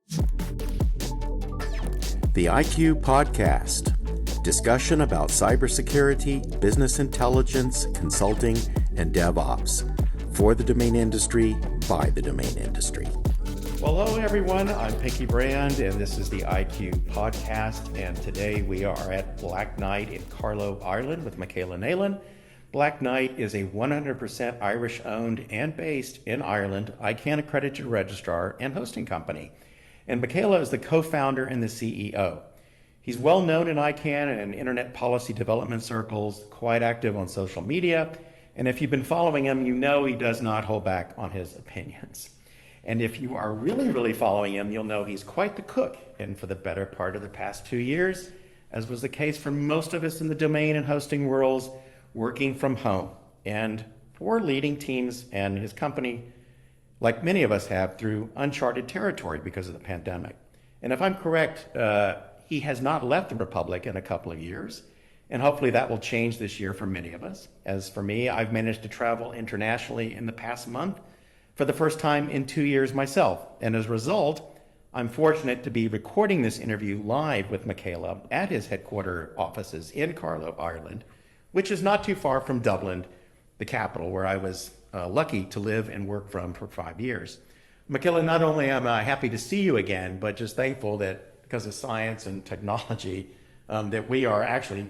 The IQ Podcast. Discussion about cybersecurity, business intelligence, consulting, and DevOps. For the domain industry, by the domain industry. Well, hello everyone, I'm Pinky Brand, and this is the IQ Podcast, and today we are at Blacknight in Carlow, Ireland with Michele and Neylon. Blacknight is a 100% Irish-owned and based in Ireland, ICANN accredited registrar and hosting company. And Michele is the co-founder and the CEO. He's well known in ICANN and internet policy development circles, quite active on social media, and if you've been following him, you know he does not hold back on his opinions. And if you are really following him, you'll know he's quite the cook, and for the better part of the past 2 years, as was the case for most of us in the domain and hosting worlds, working from home and for leading teams and his company, like many of us have, through uncharted territory because of the pandemic. And if I'm correct, he has not left the Republic in a couple of years, and hopefully that will change this year for many of us. As for me, I've managed to travel internationally in the past month for the first time in 2 years myself. And as a result, I'm fortunate to be recording this interview live with Michele at his headquarter offices in Carlow, Ireland, which is not too far from Dublin, the capital, where I was lucky to live and work from for 5 years. Michele, not only am I happy to see you again, but just thankful that because of science and technology, that we are actually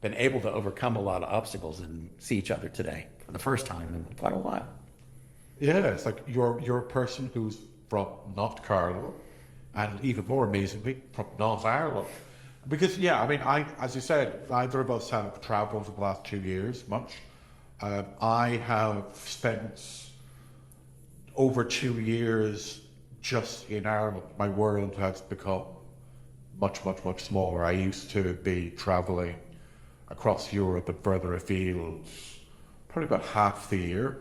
been able to overcome a lot of obstacles and see each other today for the first time in quite a while. Yeah, it's like you're a person who's from not Carlow, and even more amazingly, from North Ireland. Because, yeah, I mean, as you said, neither of us have traveled for the last 2 years much. I have spent over 2 years just in Ireland. My world has become much smaller. I used to be traveling across Europe and further afield probably about half the year,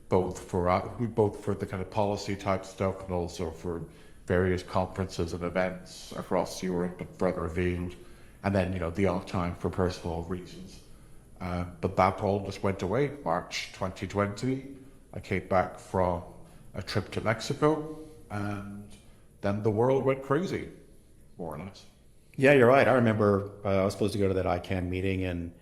both for the kind of policy type stuff and also for various conferences and events across Europe and further afield, and then, the off time for personal reasons. But that all just went away. March 2020, I came back from a trip to Mexico, and then the world went crazy, more or less. Yeah, you're right. I remember I was supposed to go to that ICANN meeting in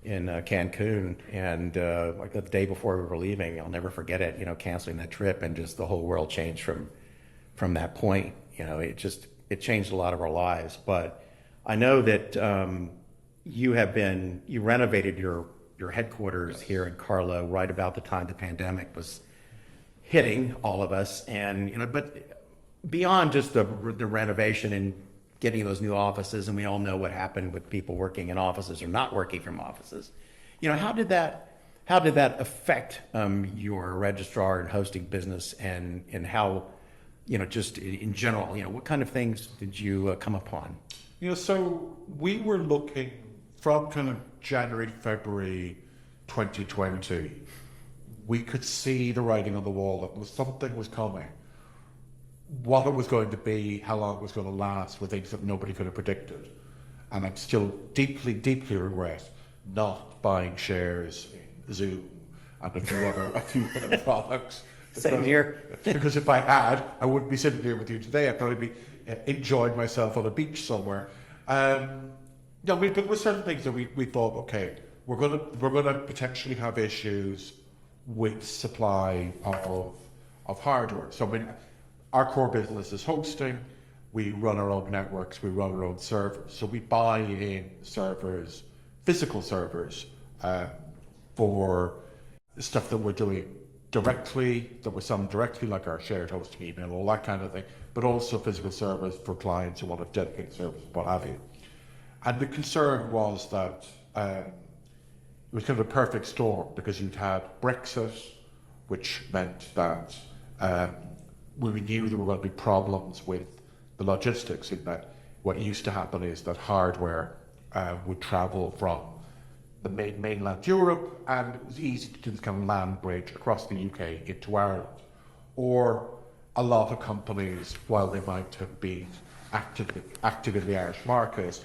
Cancun, and like the day before we were leaving, I'll never forget it, canceling that trip, and just the whole world changed from that point. It changed a lot of our lives. But I know that you renovated your headquarters here in Carlow right about the time the pandemic was hitting all of us, and but beyond just the renovation and getting those new offices, and we all know what happened with people working in offices or not working from offices. How did that affect your registrar and hosting business, and how, just in general, what kind of things did you come upon? So we were looking from kind of January, February 2020, we could see the writing on the wall that something was coming. What it was going to be, how long it was going to last, were things that nobody could have predicted. And I'm still deeply regret not buying shares in Zoom and a few other products. Same here. Because if I had, I wouldn't be sitting here with you today. I'd probably be enjoying myself on a beach somewhere. But there were certain things that we thought, okay, we're gonna potentially have issues with supply of hardware. So I mean, our core business is hosting. We run our own networks. We run our own servers. So we buy in servers, physical servers, for stuff that we're doing directly, that we're selling directly, like our shared hosting email, all that kind of thing, but also physical servers for clients who want a dedicated service, what have you. And the concern was that it was kind of a perfect storm, because you'd had Brexit, which meant that we knew there were going to be problems with the logistics, in that what used to happen is that hardware would travel from the mainland Europe, and it was easy to do this kind of land bridge across the UK into Ireland. Or a lot of companies, while they might have been active in the Irish market,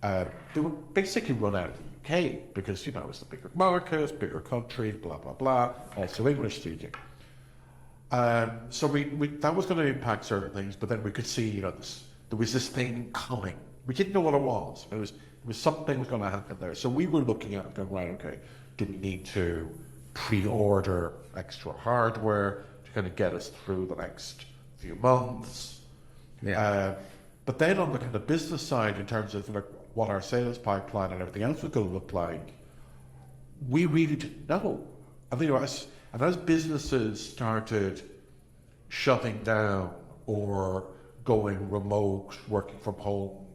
they would basically run out of the UK, because, it's the bigger market, bigger country, blah, blah, blah, also English speaking. So we that was going to impact certain things, but then we could see, you know, there was this thing coming. We didn't know what it was. It was something was going to happen there. So we were looking at it going, right, okay, do we need to pre-order extra hardware to kind of get us through the next few months? Yeah. But then on the kind of business side, in terms of like what our sales pipeline and everything else was going to look like, we really didn't know. I think as businesses started shutting down or going remote, working from home,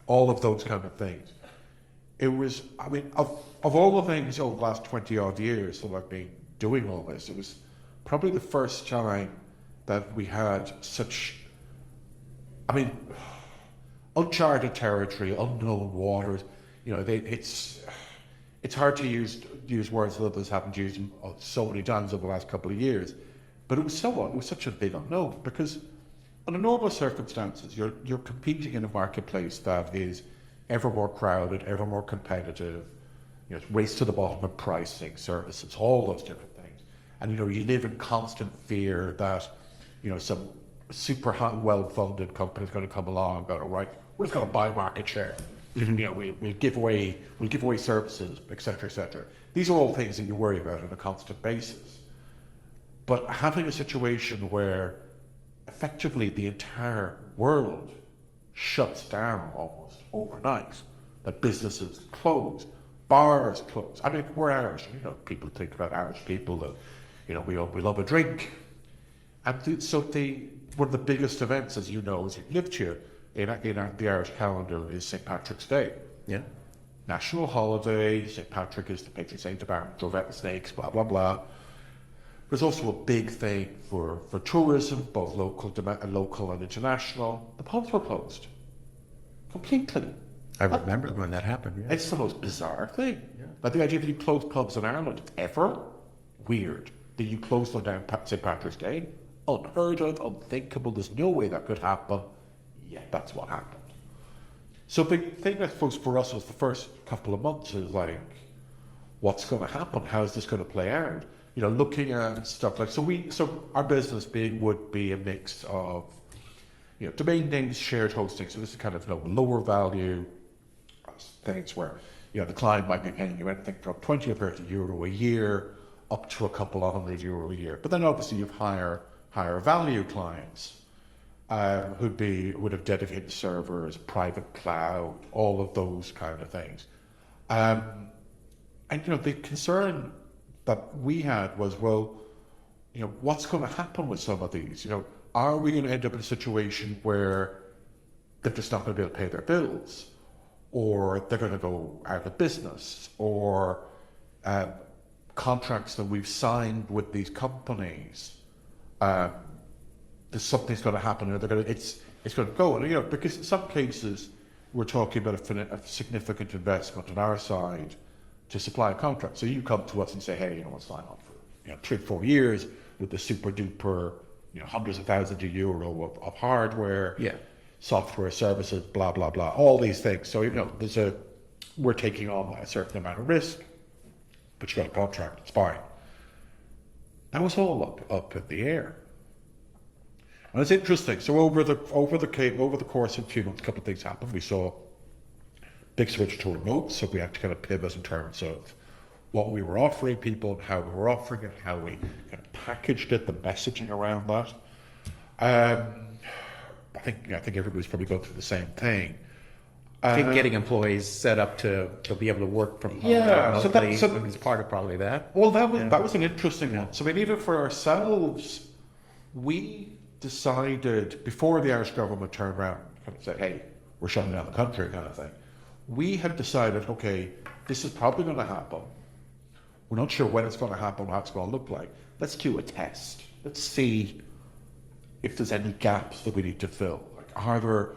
all of those kind of things, it was, I mean, of all the things over the last 20 odd years that I've been doing all this, it was probably the first time that we had such, I mean, uncharted territory, unknown waters. You know, it's hard to use words that others haven't used so many times over the last couple of years, but it was such a big unknown, because under normal circumstances, you're competing in a marketplace that is ever more crowded, ever more competitive. You know, it's race to the bottom of pricing, services, all those different things, and you know, you live in constant fear that, you know, some super well-funded company is going to come along and go, right, we're just going to buy market share. You know, we'll give away services, etc., etc. These are all things that you worry about on a constant basis. But having a situation where effectively the entire world shuts down almost overnight, that businesses close, bars close. I mean, we're Irish, you know, people think about Irish people that, you know, we love a drink. And so one of the biggest events, as you know, as you've lived here, in the Irish calendar, is St. Patrick's Day. Yeah. National holiday. St. Patrick is the patron saint of Ireland, drove out the snakes, blah, blah, blah. There's also a big thing for tourism, both local and international. The pubs were closed. Completely. I remember when that happened. Yeah. It's the most bizarre thing. Yeah. Like the idea that you close pubs in Ireland, ever? Weird. That you close them down St. Patrick's Day? Unheard of, unthinkable. There's no way that could happen. Yeah, that's what happened. So the thing, I suppose, for us was the first couple of months is like, what's going to happen? How's this going to play out? You know, looking at stuff like, so our business would be a mix of, you know, domain names, shared hosting. So this is kind of, you know, lower value things where, you know, the client might be paying you anything from 20 or 30 euro a year up to a couple of €100 a year. But then obviously you've higher value clients would have dedicated servers, private cloud, all of those kind of things. And you know, the concern that we had was, well, you know, what's going to happen with some of these? You know, are we going to end up in a situation where they're just not going to be able to pay their bills, or they're going to go out of business, or contracts that we've signed with these companies, something's going to happen, or it's going to go. And you know, because in some cases we're talking about a significant investment on our side to supply a contract. So you come to us and say, hey, you know, we'll sign on for, you know, 3 or 4 years with the super duper, you know, hundreds of thousands of euro of hardware, yeah, software, services, blah blah blah, all these things. So you know, we're taking on a certain amount of risk, but you got a contract, it's fine. That was all up in the air. And it's interesting. So over the course of a few months, a couple of things happened. We saw big switch to remote, so we had to kind of pivot in terms of what we were offering people, and how we were offering it, how we kind of packaged it, the messaging around that. I think everybody's probably going through the same thing. I think getting employees set up to be able to work from home. Yeah, so is part of probably that. Well, that was an interesting one. So I mean, even for ourselves, we decided before the Irish government turned around and kind of said, hey, we're shutting down the country kind of thing. We had decided, okay, this is probably going to happen. We're not sure when it's going to happen, what it's going to look like. Let's do a test. Let's see if there's any gaps that we need to fill. Like, are there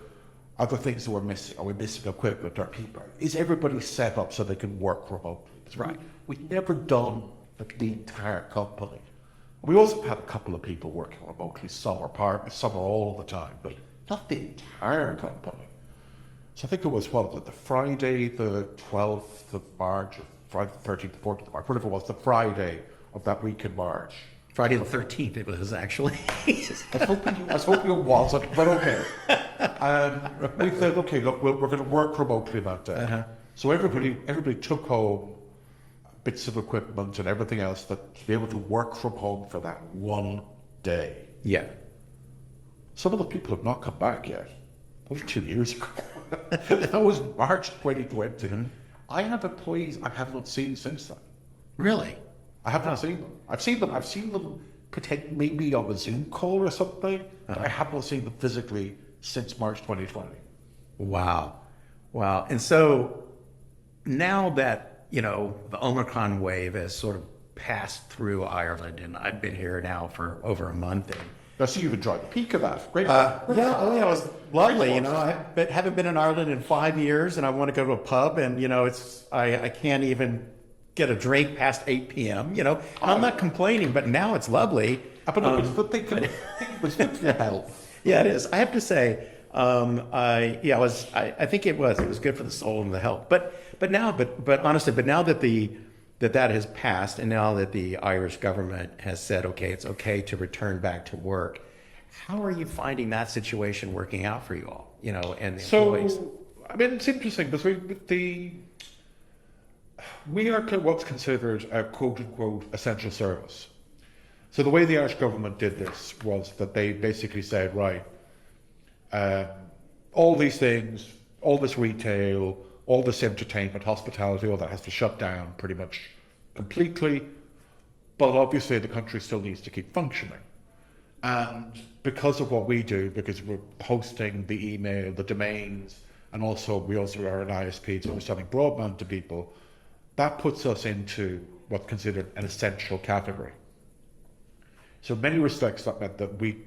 other things that we're missing? Are we missing equipment or people? Is everybody set up so they can work remotely? That's right. We've never done the entire company. We also had a couple of people working remotely, some are all the time, but not the entire company. So I think it was, the Friday, the 12th of March, Friday the 13th, 14th of March, whatever it was, the Friday of that week in March. Friday the 13th it was actually. I was hoping it wasn't, but okay. We said, okay, look, we're going to work remotely that day. So everybody took home bits of equipment and everything else to be able to work from home for that one day. Yeah. Some of the people have not come back yet. That was 2 years ago. That was March 2020. I have employees I have not seen since then. Really? I have not seen them. I've seen them maybe on a Zoom call or something, but I have not seen them physically since March 2020. Wow. And so now that, the Omicron wave has sort of passed through Ireland, and I've been here now for over a month. I see you've enjoyed the peak of that. Great. It was lovely. I haven't been in Ireland in 5 years, and I want to go to a pub, and I can't even get a drink past 8 p.m. I'm not complaining, but now it's lovely. But no, it's good thing for your health. Yeah, it is. I have to say, I think it was good for the soul and the health. But honestly, now that that has passed, and now that the Irish government has said, okay, it's okay to return back to work, how are you finding that situation working out for you all, and the employees? So, it's interesting because we are what's considered a quote-unquote essential service. So the way the Irish government did this was that they basically said, right, all these things, all this retail, all this entertainment, hospitality, all that has to shut down pretty much completely. But obviously the country still needs to keep functioning. And because of what we do, because we're hosting the email, the domains, and we also are an ISP, so we're selling broadband to people, that puts us into what's considered an essential category. So in many respects, that meant that we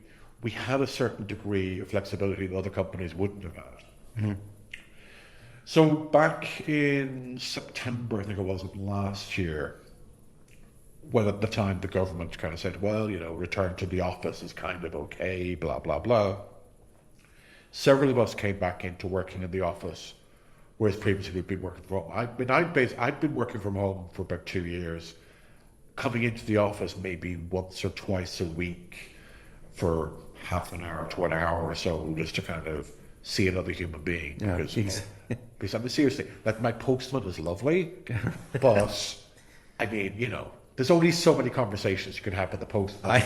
had a certain degree of flexibility that other companies wouldn't have had. Mm-hmm. So back in September, I think it was, of last year, when at the time the government kind of said, well, return to the office is kind of okay, blah, blah, blah. Several of us came back into working in the office, whereas previously we'd been working from home. I've been working from home for about 2 years, coming into the office maybe once or twice a week for half an hour to an hour or so, just to kind of see another human being. Yeah, because seriously, my postman is lovely, but there's only so many conversations you can have with the postman.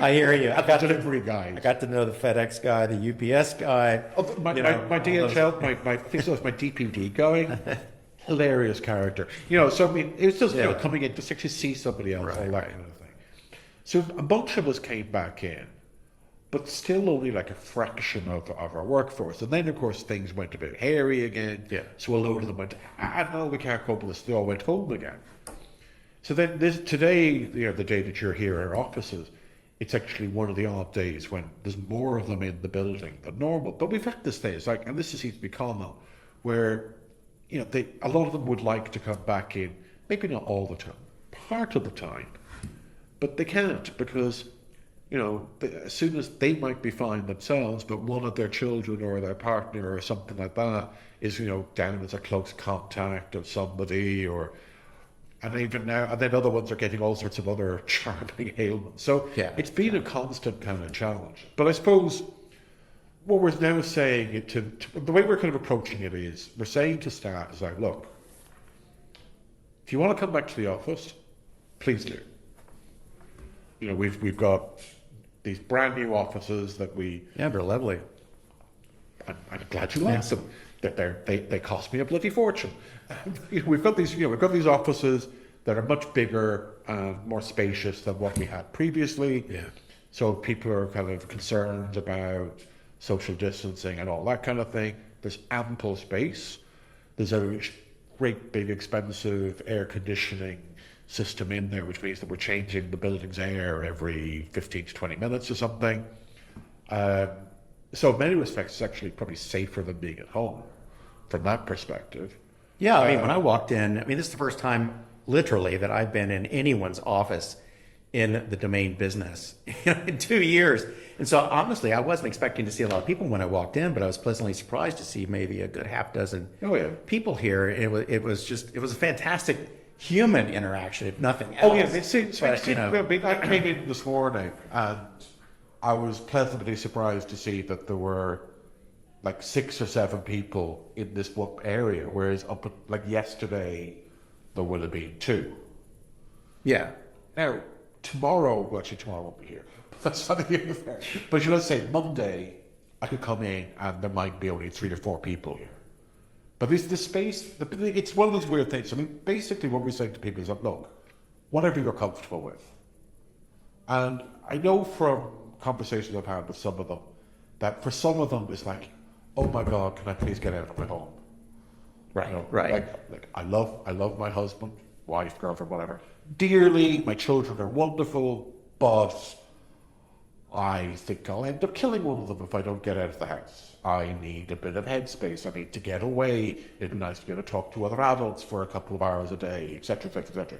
I hear you. I got delivery guys. I got to know the FedEx guy, the UPS guy. My DHL, my DPD guy. Hilarious character. It was just coming in to actually see somebody else, all that kind of thing. So a bunch of us came back in, but still only like a fraction of our workforce. And then, of course, things went a bit hairy again. Yeah. So a load of them went, no, we can't cope with this. They all went home again. So then today, the day that you're here in our offices, it's actually one of the odd days when there's more of them in the building than normal. But we've had this days, and this seems to be common, where a lot of them would like to come back in, maybe not all the time, part of the time, but they can't because, as soon as they might be fine themselves, but one of their children or their partner or something like that is, down as a close contact of somebody and then other ones are getting all sorts of other charming ailments. So It's been a constant kind of challenge. But I suppose what we're now saying, the way we're kind of approaching it is, we're saying to staff, look, if you want to come back to the office, please do. We've got these brand new offices that they're lovely. I'm glad you like them. They cost me a bloody fortune. We've got these offices that are much bigger and more spacious than what we had previously. Yeah. So people are kind of concerned about social distancing and all that kind of thing. There's ample space. There's a great big expensive air conditioning system in there, which means that we're changing the building's air every 15 to 20 minutes or something. So in many respects, it's actually probably safer than being at home from that perspective. Yeah, when I walked in, this is the first time, literally, that I've been in anyone's office in the domain business in 2 years. And so, honestly, I wasn't expecting to see a lot of people when I walked in, but I was pleasantly surprised to see maybe a good half dozen people here. It was a fantastic human interaction, if nothing else. Oh yeah, I came in this morning and I was pleasantly surprised to see that there were like 6 or 7 people in this one area, whereas like yesterday there would have been 2. Yeah. Now tomorrow won't be here. That's not even fair. But let's say Monday I could come in and there might be only 3 or 4 people here. But the space, it's one of those weird things. I mean, basically what we're saying to people is like, look, whatever you're comfortable with. And I know from conversations I've had with some of them, that for some of them it's like, oh my God, can I please get out of my home? Right, You know, right. Like I love my husband, wife, girlfriend, whatever, dearly. My children are wonderful, but I think I'll end up killing one of them if I don't get out of the house. I need a bit of headspace. I need to get away. It'd be nice to be able to talk to other adults for a couple of hours a day, etc., etc., etc.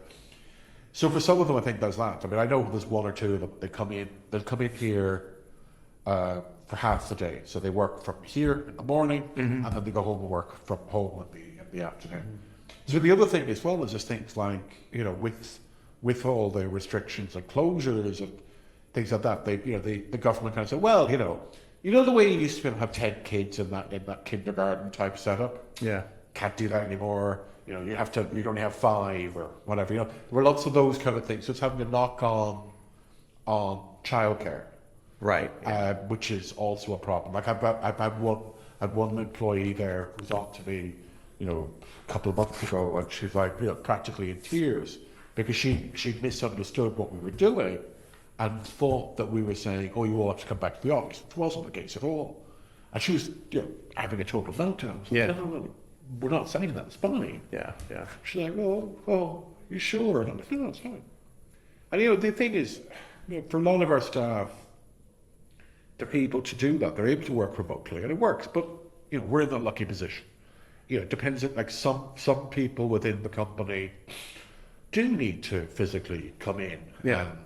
So for some of them, I think there's that. I mean, I know there's 1 or 2 of them. They'll come in here for half the day. So they work from here in the morning, and then they go home and work from home in the afternoon. So the other thing as well is just things like, with all the restrictions and closures and things like that, the government kind of said, well, the way you used to have 10 kids in that kindergarten type setup. Yeah. Can't do that anymore. You only have 5 or whatever. There were lots of those kind of things. So it's having a knock on childcare. Right. Which is also a problem. Like I've had one employee there who's on to me, a couple of months ago, and she's like, practically in tears because she misunderstood what we were doing and thought that we were saying, oh, you all have to come back to the office. It wasn't the case at all. And she was having a total meltdown. Yeah. No, we're not saying that. It's fine. Yeah, yeah. She's like, oh, you sure? And I'm like, no, it's fine. And the thing is, for a lot of our staff, they're able to do that. They're able to work remotely, and it works. But we're in a lucky position. It depends. Like some people within the company do need to physically come in and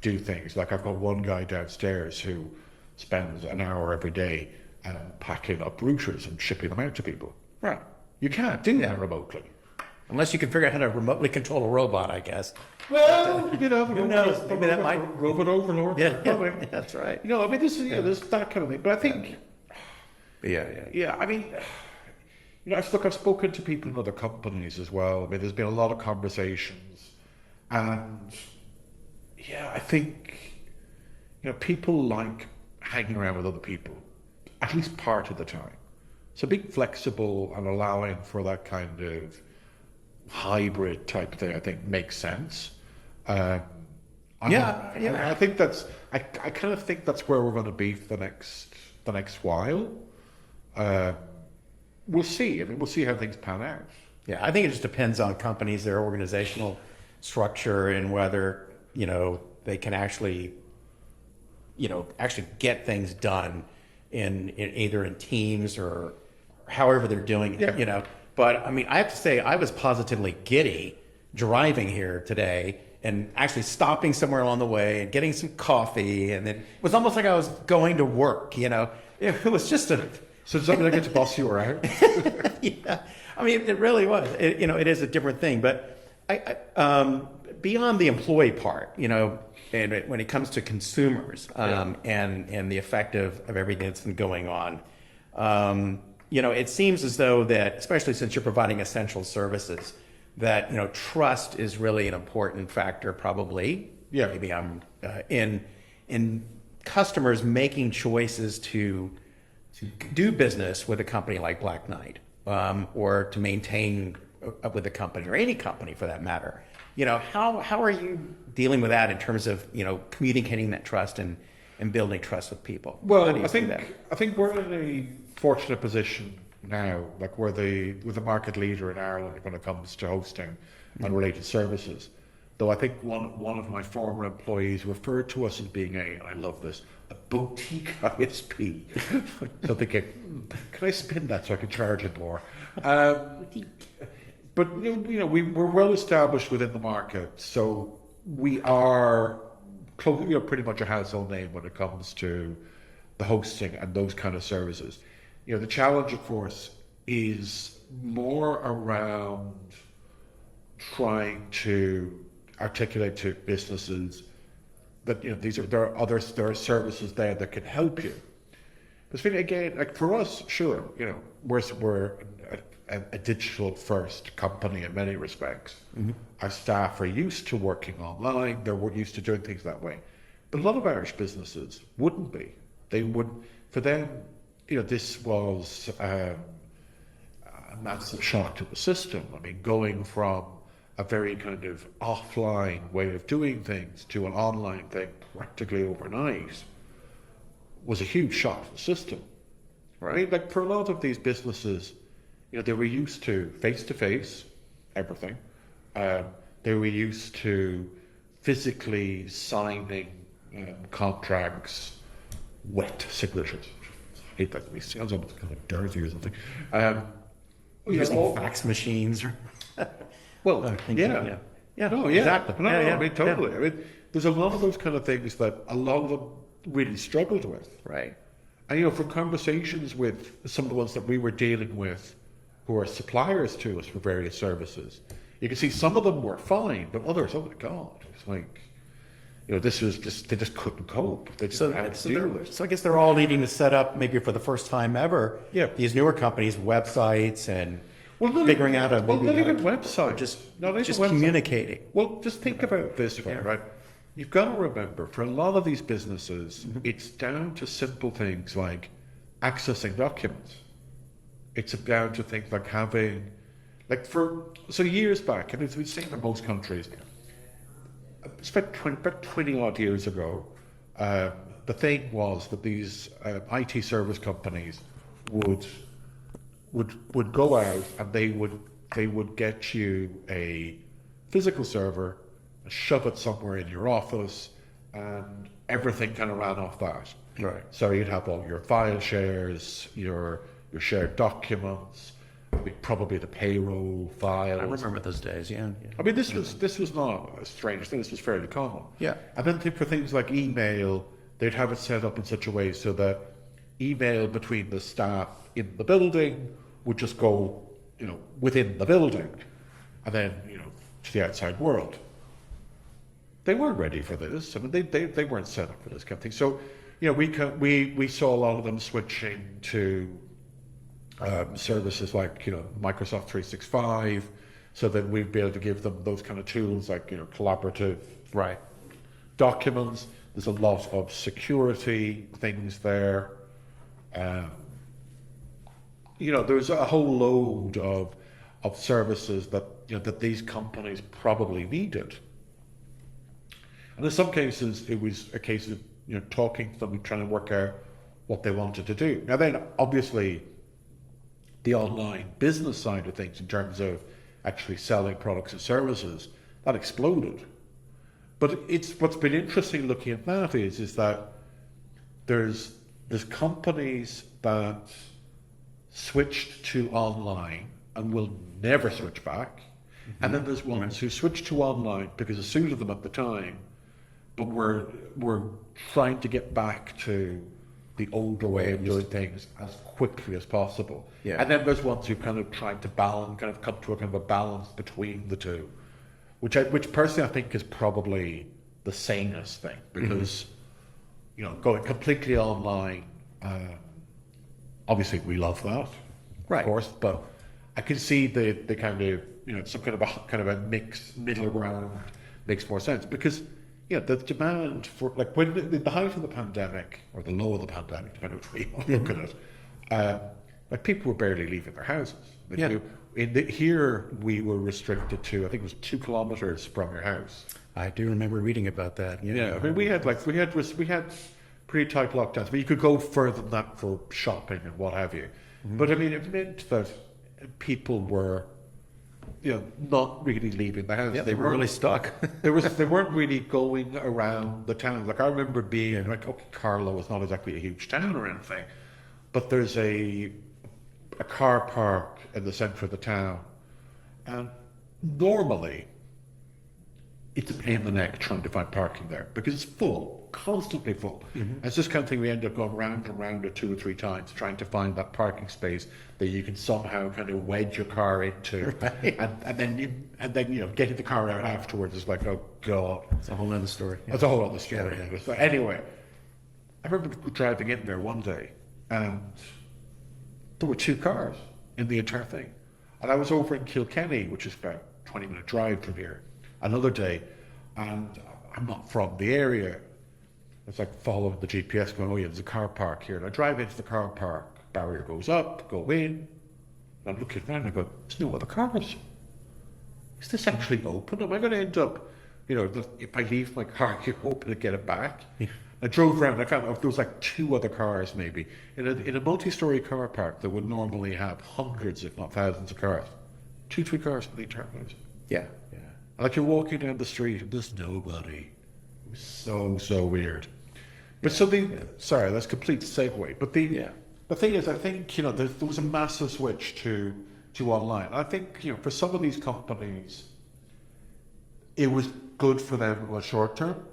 do things. Like I've got one guy downstairs who spends an hour every day packing up routers and shipping them out to people. Right. You can't do that remotely. Unless you can figure out how to remotely control a robot, I guess. Well, who knows? Maybe that might robot overlord. Yeah, that's right. I mean, this is there's that kind of thing. But I think, yeah. I mean, I've spoken to people in other companies as well. I mean, there's been a lot of conversations, and I think people like hanging around with other people, at least part of the time. So being flexible and allowing for that kind of hybrid type thing, I think makes sense. I think I kind of think that's where we're going to be for the next while. We'll see. I mean, we'll see how things pan out. Yeah, I think it just depends on companies, their organizational structure, and whether they can actually get things done in either in teams or however they're doing it. Yeah. But I mean, I have to say, I was positively giddy driving here today and actually stopping somewhere along the way and getting some coffee, and then it was almost like I was going to work. It was just a. So does that mean I get to boss you around? Yeah, I mean, it really was. It is a different thing, but I beyond the employee part, and when it comes to consumers and the effect of everything that's been going on, it seems as though that, especially since you're providing essential services, that trust is really an important factor. Probably, maybe I'm in customers making choices to do business with a company like Blacknight, or to maintain with a company, or any company for that matter. How are you dealing with that in terms of communicating that trust and building trust with people? Well, I think we're in a fortunate position now. Like we're the market leader in Ireland when it comes to hosting and related services. Though I think one of my former employees referred to us as being I love this, a boutique ISP. So thinking, can I spin that so I can charge it more? But we're well established within the market, so we are pretty much a household name when it comes to the hosting and those kind of services. The challenge, of course, is more around trying to articulate to businesses that there are services there that can help you. Because again, like for us, sure, we're a digital first company in many respects. Mm-hmm. Our staff are used to working online. They're used to doing things that way. But a lot of Irish businesses wouldn't be. They would, for them, this was a massive shock to the system. I mean, going from a very kind of offline way of doing things to an online thing practically overnight was a huge shock to the system, right? Like for a lot of these businesses, they were used to face-to-face everything. They were used to physically signing contracts, wet signatures. I hate that. It sounds almost kind of dirty or something. Fax machines. Well, yeah. No, yeah. Exactly. No, yeah. I mean, totally. Yeah. I mean, there's a lot of those kind of things that a lot of them really struggled with. Right. And, from conversations with some of the ones that we were dealing with who are suppliers to us for various services, you can see some of them were fine, but others, oh my God, it's like, this was just, they just couldn't cope. They just had to deal with it. So I guess they're all needing to set up, maybe for the first time ever, these newer companies, websites and figuring out not even websites. Just communicating. Well, just think about it this way, right? You've got to remember, for a lot of these businesses, it's down to simple things like accessing documents. It's down to things like having, so years back, and it's been seen in most countries, it's about 20 odd years ago, the thing was that these IT service companies would go out and they would get you a physical server, shove it somewhere in your office, and everything kind of ran off that. Right. So you'd have all your file shares, your shared documents, probably the payroll files. I remember those days. Yeah. I mean, this was not a strange thing. This was fairly common. Yeah. And then for things like email, they'd have it set up in such a way so that email between the staff in the building would just go, within the building, and then, to the outside world. They weren't ready for this. I mean, they weren't set up for this kind of thing. So, we saw a lot of them switching to services like, Microsoft 365, so that we'd be able to give them those kind of tools like, collaborative documents. There's a lot of security things there. There's a whole load of services that these companies probably needed. And in some cases, it was a case of talking to them and trying to work out what they wanted to do. Now then, obviously, the online business side of things in terms of actually selling products and services, that exploded. But what's been interesting looking at that is that there's companies that switched to online and will never switch back. Mm-hmm. And then there's ones who switched to online because it suited them at the time, but we're trying to get back to the older way of doing things as quickly as possible. Yeah. And then there's ones who kind of tried to balance, kind of come to a kind of a balance between the two, which personally I think is probably the sanest thing, because going completely online, obviously we love that, of course, but I can see the kind of some kind of a mixed middle ground makes more sense, because the demand for, when the height of the pandemic, or the low of the pandemic, depending on how you want to look at it, people were barely leaving their houses. Here we were restricted to, I think it was 2 kilometers from your house. I do remember reading about that. Yeah, I mean, we had pretty tight lockdowns, but you could go further than that for shopping and what have you. Mm-hmm. But I mean, it meant that people were, not really leaving the house. Yeah, they were really stuck. They weren't really going around the town. I remember being Carlow is not exactly a huge town or anything, but there's a car park in the centre of the town, and normally it's a pain in the neck trying to find parking there because it's full, constantly full. It's this kind of thing we end up going round and round it 2 or 3 times trying to find that parking space that you can somehow kind of wedge your car into, and then you know getting the car out afterwards is like, oh god, It's a whole other story. that's a whole other story. So anyway, I remember driving in there one day and there were 2 cars in the entire thing, and I was over in Kilkenny, which is about 20-minute drive from here. Another day, and I'm not from the area. It's like following the GPS going, oh yeah, there's a car park here. And I drive into the car park, barrier goes up, go in, and I'm looking around and I go, there's no other cars. Is this actually open? Am I going to end up, you know, if I leave my car here open to get it back? Yeah. I drove around and I found there was like 2 other cars maybe. In a multi-story car park that would normally have hundreds, if not thousands of cars. 2, 3 cars in the entire place. Yeah. Like you're walking down the street and there's nobody. It was so weird. But sorry, that's complete segue. But the thing is, I think, you know, there was a massive switch to online. I think, you know, for some of these companies, it was good for them in the short term,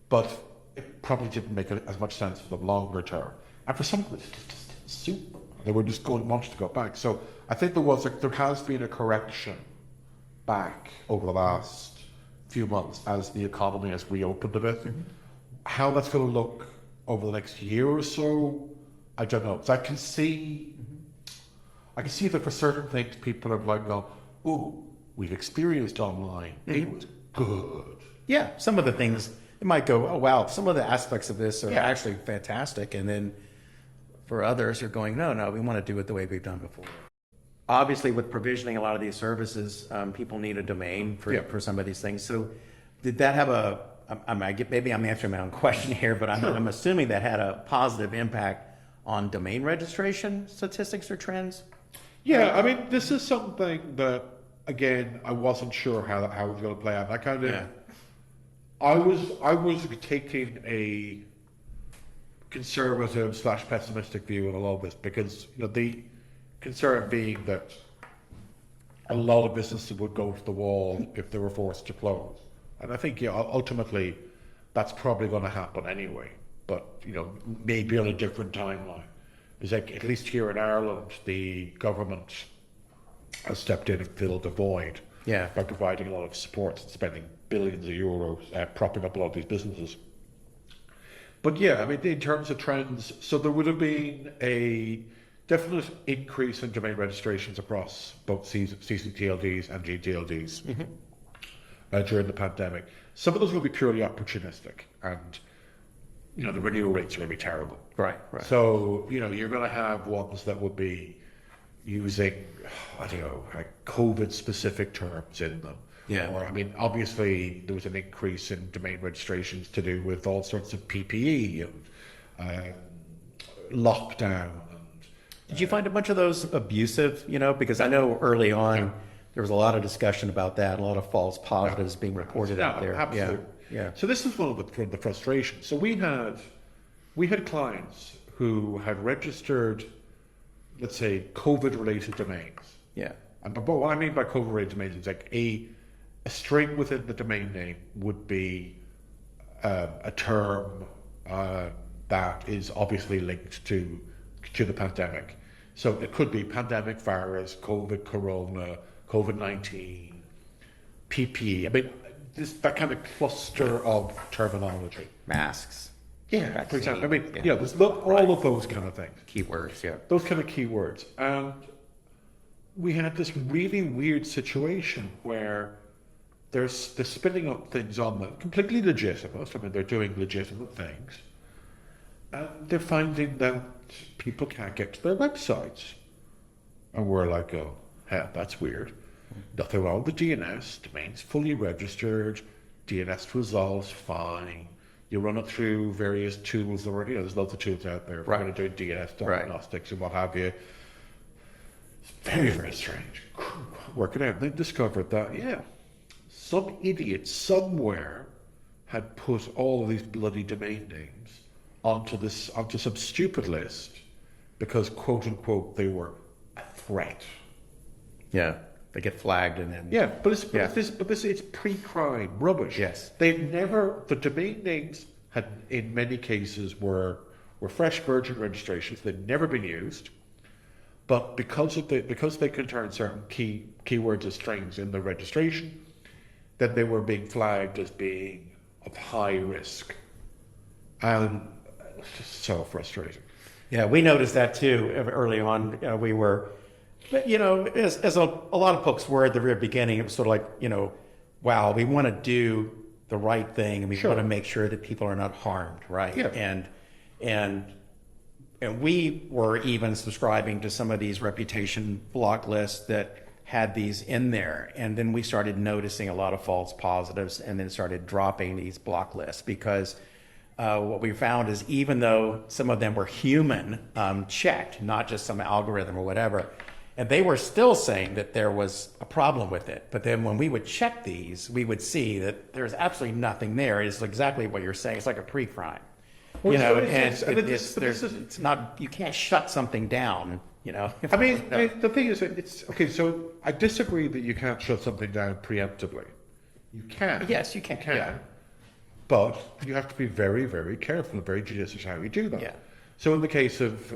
but it probably didn't make as much sense for them longer term. And for some of them, it just didn't suit them. They were just wanting to go back. So I think there has been a correction back over the last few months as the economy has reopened a bit. How that's going to look over the next year or so, I don't know. So I can see that for certain things, people are like, "Oh, we've experienced online. It was good." Yeah, some of the things it might go, "Oh wow," some of the aspects of this are actually fantastic, and then for others, you're going, "No, we want to do it the way we've done before." Obviously, with provisioning a lot of these services, people need a domain for some of these things. So did that have maybe I'm answering my own question here, but I'm assuming that had a positive impact on domain registration statistics or trends? Yeah, I mean, this is something that, again, I wasn't sure how it was going to play out. I kind of, I was taking a conservative / pessimistic view on a lot of this because, you know, the concern being that a lot of businesses would go to the wall if they were forced to close. And I think, ultimately, that's probably going to happen anyway, but, you know, maybe on a different timeline. Because like, at least here in Ireland, the government has stepped in and filled the void by providing a lot of support and spending billions of euros propping up a lot of these businesses. But yeah, I mean, in terms of trends, so there would have been a definite increase in domain registrations across both TLDs and gTLDs during the pandemic. Some of those will be purely opportunistic, and you know the renewal rates are going to be terrible. Right. So you know you're going to have ones that would be using, I don't know, like COVID-specific terms in them. Yeah. Or I mean, obviously there was an increase in domain registrations to do with all sorts of PPE and lockdown. Did you find a bunch of those abusive, you know, because I know early on there was a lot of discussion about that, a lot of false positives being reported out there. Absolutely. Yeah. So this is one of the frustrations. So we had clients who had registered, let's say, COVID-related domains. Yeah. And but what I mean by COVID-related domains is like a string within the domain name would be a term that is obviously linked to the pandemic. So it could be pandemic, virus, COVID, corona, COVID-19, PPE. I mean, that kind of cluster of terminology. Masks. Yeah, vaccine, for example. I mean, there's all of those kind of things. Keywords, yeah. Those kind of keywords. And we had this really weird situation where they're spinning up things on them, completely legitimate. I mean, they're doing legitimate things. And they're finding that people can't get to their websites. And we're like, oh, hell, that's weird. Nothing wrong with DNS, domain's fully registered, DNS results, fine. You run it through various tools, or there's loads of tools out there. We're going to do DNS diagnostics and what have you. It's very, very strange. Work it out. They discovered that, some idiot somewhere had put all of these bloody domain names onto some stupid list because, quote unquote, they were a threat. Yeah. they get flagged and then Yeah, but it's pre-crime rubbish. Yes. The domain names had in many cases were fresh virgin registrations. They'd never been used, but because they contain certain keywords as strings in the registration, then they were being flagged as being of high risk, and it's just so frustrating. Yeah, we noticed that too early on. We were, but as a lot of books were at the very beginning, it was sort of like, wow, we want to do the right thing and we want to make sure that people are not harmed, right? Yeah. And we were even subscribing to some of these reputation block lists that had these in there, and then we started noticing a lot of false positives, and then started dropping these block lists because. What we found is even though some of them were human checked, not just some algorithm or whatever, and they were still saying that there was a problem with it. But then when we would check these, we would see that there's absolutely nothing there. It's exactly what you're saying. It's like a pre-crime. It's not, you can't shut something down, I mean, the thing is, it's okay. So I disagree that you can't shut something down preemptively. You can. Yes, you can. Yeah. But you have to be very, very careful and very judicious how you do that. Yeah. So in the case of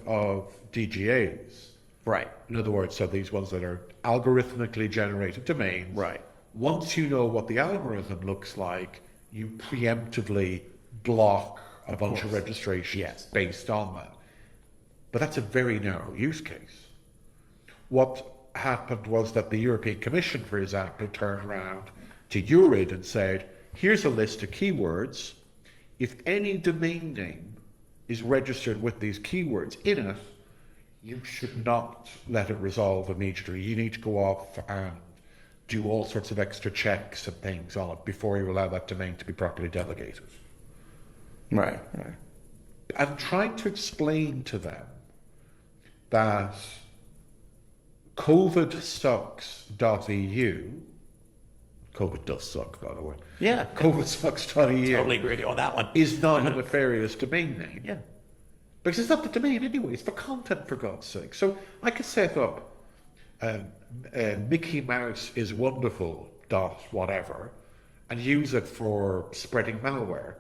DGAs, right. In other words, so these ones that are algorithmically generated domains, right. Once you know what the algorithm looks like, you preemptively block a bunch of registrations based on that. But that's a very narrow use case. What happened was that the European Commission, for example, turned around to URID and said, here's a list of keywords. If any domain name is registered with these keywords in it, you should not let it resolve immediately. You need to go off and do all sorts of extra checks and things on it before you allow that domain to be properly delegated. Right. I'm trying to explain to them that covidsucks.eu, COVID does suck, by the way. Yeah. covidsucks.eu Totally agree on that one. is not a nefarious domain name. Yeah. Because it's not the domain anyway, it's the content, for God's sake. So I could set up Mickey Mouse is wonderful dot whatever and use it for spreading malware.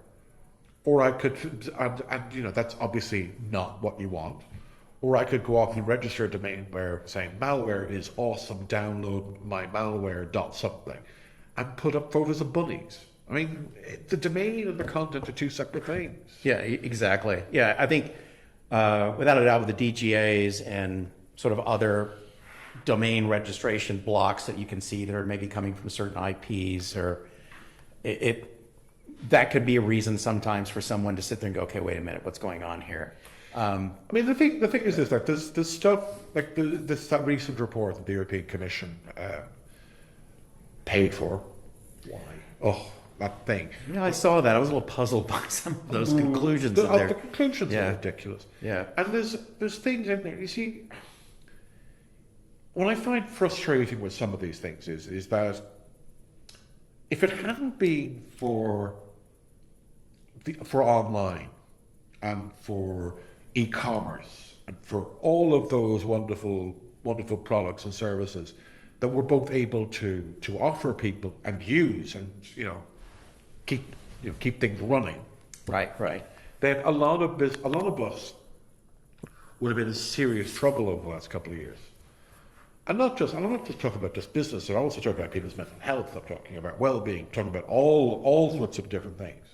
Or I could, and that's obviously not what you want. Or I could go off and register a domain where saying malware is awesome, download my malware dot something, and put up photos of bunnies. I mean, the domain and the content are two separate things. Yeah, exactly. Yeah, I think without a doubt with the DGAs and sort of other domain registration blocks that you can see that are maybe coming from certain IPs, or that could be a reason sometimes for someone to sit there and go, okay, wait a minute, what's going on here? I mean, the thing is that there's stuff like that recent report that the European Commission paid for. Why? Oh, that thing. Yeah, I saw that. I was a little puzzled by some of those conclusions in there. The conclusions are ridiculous. Yeah. And there's things in there. You see, what I find frustrating with some of these things is that if it hadn't been for online and for e-commerce and for all of those wonderful products and services that we're both able to offer people and use and keep things running, right, then a lot of us would have been in serious trouble over the last couple of years. And I'm not just talking about just business, I'm also talking about people's mental health, I'm talking about well-being, talking about all sorts of different things.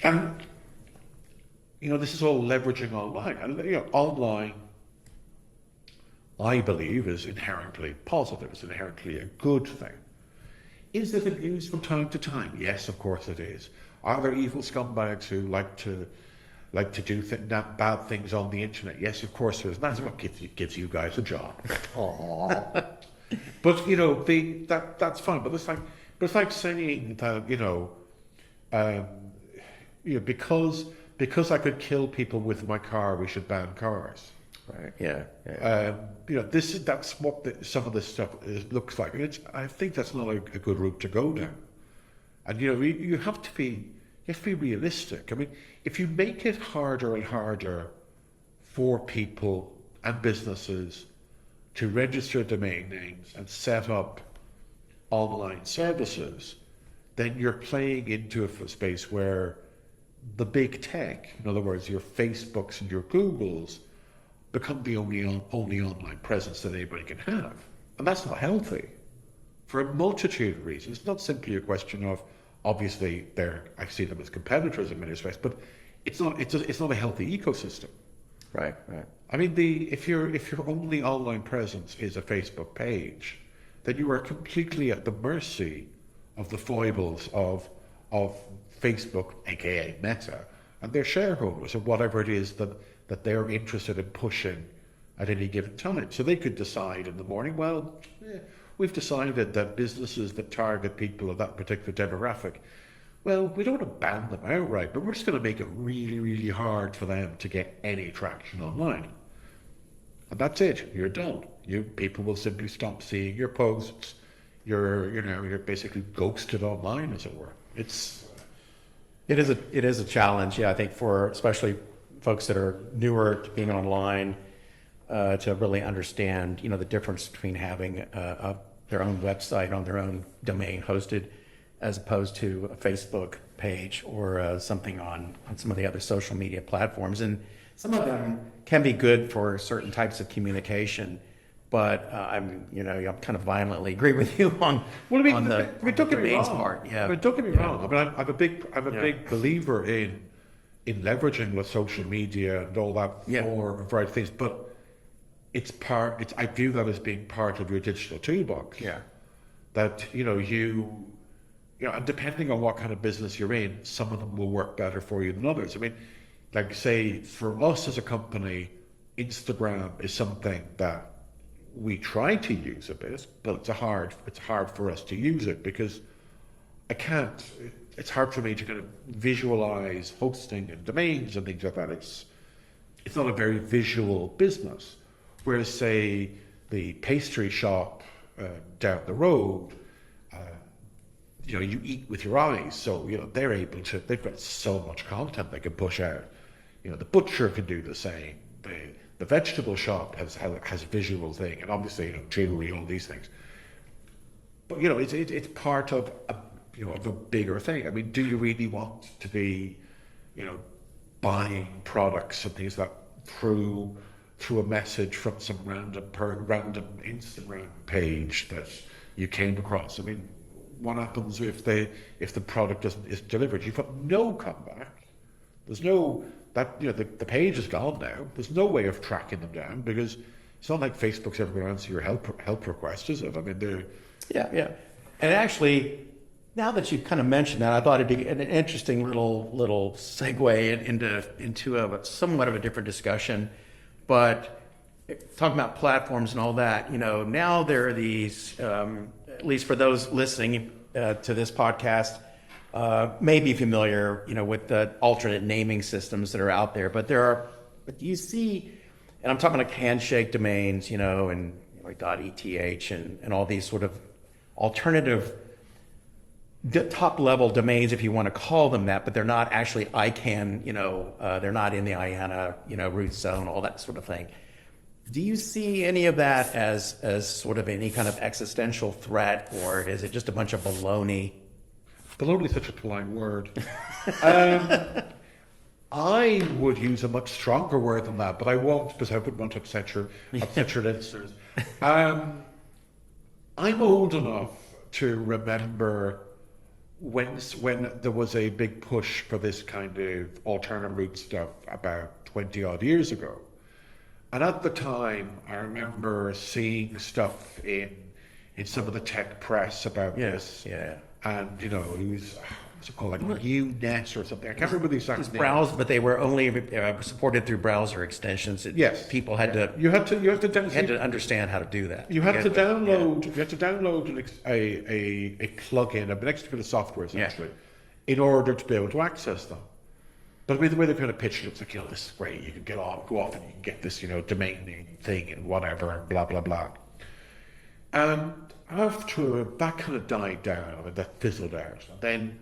And this is all leveraging online. And online, I believe, is inherently positive. It's inherently a good thing. Is it abused from time to time? Yes, of course it is. Are there evil scumbags who like to do bad things on the internet? Yes, of course there is. That's what gives you guys a job. But that's fine. But it's like saying that because I could kill people with my car, we should ban cars. Right. Yeah. That's what some of this stuff looks like. I think that's not a good route to go down. And you have to be realistic. I mean, if you make it harder and harder for people and businesses to register domain names and set up online services, then you're playing into a space where the big tech, in other words, your Facebooks and your Googles, become the only online presence that anybody can have. And that's not healthy for a multitude of reasons. It's not simply a question of, obviously, I see them as competitors in many respects, but it's not a healthy ecosystem. Right. I mean, if your only online presence is a Facebook page, then you are completely at the mercy of the foibles of Facebook, aka Meta, and their shareholders, or whatever it is that they're interested in pushing at any given time. So they could decide in the morning, well, we've decided that businesses that target people of that particular demographic, well, we don't want to ban them outright, but we're just going to make it really, really hard for them to get any traction online. And that's it. You're done. People will simply stop seeing your posts. You're basically ghosted online, as it were. It is a challenge, yeah, I think, for especially folks that are newer to being online, to really understand, the difference between having their own website on their own domain hosted, as opposed to a Facebook page or something on some of the other social media platforms. And some of them can be good for certain types of communication, but I'm kind of violently agree with you on don't the get me domains wrong. part. Yeah, Don't get me wrong. I mean, I'm a big believer in leveraging with social media and all that for a variety of things, but I view that as being part of your digital toolbox. Yeah. That, and depending on what kind of business you're in, some of them will work better for you than others. I mean, like say, for us as a company, Instagram is something that we try to use a bit, but it's hard for us to use it because it's hard for me to kind of visualize hosting and domains and things like that. It's not a very visual business. Whereas, say, the pastry shop down the road, you eat with your eyes, so they've got so much content they can push out. The butcher can do the same. The vegetable shop has a visual thing, and obviously, jewelry, all these things. But it's part of a bigger thing. I mean, do you really want to be, buying products and things like through a message from some random Instagram page that you came across? I mean, what happens if the product isn't delivered? You've got no comeback. There's no the page is gone now. There's no way of tracking them down because it's not like Facebook's ever going to answer your help request, is it? I mean, they're And actually, now that you've kind of mentioned that, I thought it'd be an interesting little segue into a somewhat of a different discussion. But talking about platforms and all that, now there are these, at least for those listening to this podcast, may be familiar, with the alternate naming systems that are out there. But do you see, and I'm talking like Handshake domains, and like .eth and all these sort of alternative top-level domains, if you want to call them that, but they're not actually ICANN, they're not in the IANA, root zone, all that sort of thing. Do you see any of that as sort of any kind of existential threat, or is it just a bunch of baloney? Baloney is such a polite word. I would use a much stronger word than that, but I won't because I wouldn't want to upset your listeners. I'm old enough to remember when there was a big push for this kind of alternate route stuff about 20 odd years ago. And at the time, I remember seeing stuff in some of the tech press about this. Yeah. And, it was, what's it called, like UNet or something. I can't remember the exact name. Browse, but they were only supported through browser extensions. Yes. People had to. You had to understand how to do that. You had to download a plugin, an extra bit of software essentially, in order to be able to access them. But the way they kind of pitched it, it's like, this is great. You can go off and you can get this, domain name thing and whatever and blah blah blah. And after that kind of died down, that fizzled out. And then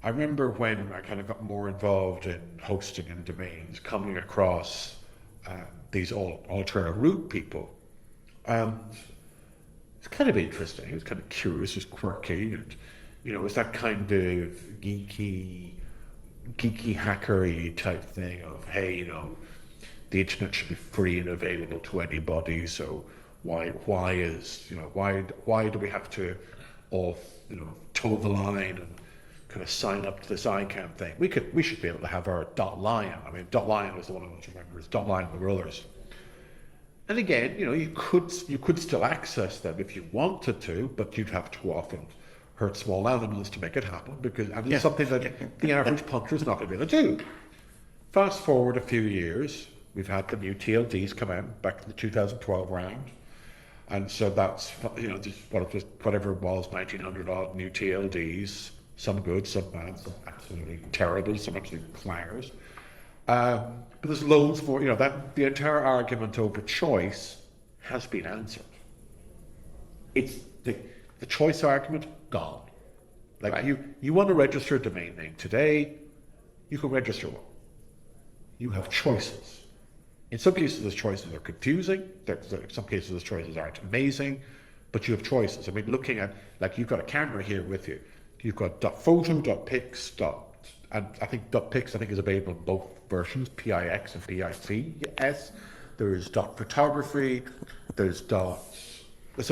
I remember when I kind of got more involved in hosting and domains, coming across these alternate root people And it's kind of interesting. It was kind of curious, it's quirky, and it's that kind of geeky hackery type thing of, hey, the internet should be free and available to anybody. So why do we have to all toe the line and kind of sign up to this ICANN thing? We should be able to have our .lion. I mean, .lion was the one I want to remember. It's .lion with rollers. And again, you could still access them if you wanted to, but you'd have to often hurt small animals to make it happen, because it's something that the average punter is not going to be able to do. Fast forward a few years, we've had the new TLDs come out back in the 2012 round, and so that's just whatever it was, 1900 odd new TLDs, some good, some bad, some absolutely terrible, some absolute clangers. But there's loads more. That the entire argument over choice has been answered. It's the choice argument gone. Like, right. You want to register a domain name today, you can register one. You have choices. In some cases, those choices are confusing. In some cases, those choices aren't amazing, but you have choices. I mean, looking at, like, you've got a camera here with you. You've got .photo, .pix, and I think .pix is available in both versions, PIX and PICS. There's .photography. There's a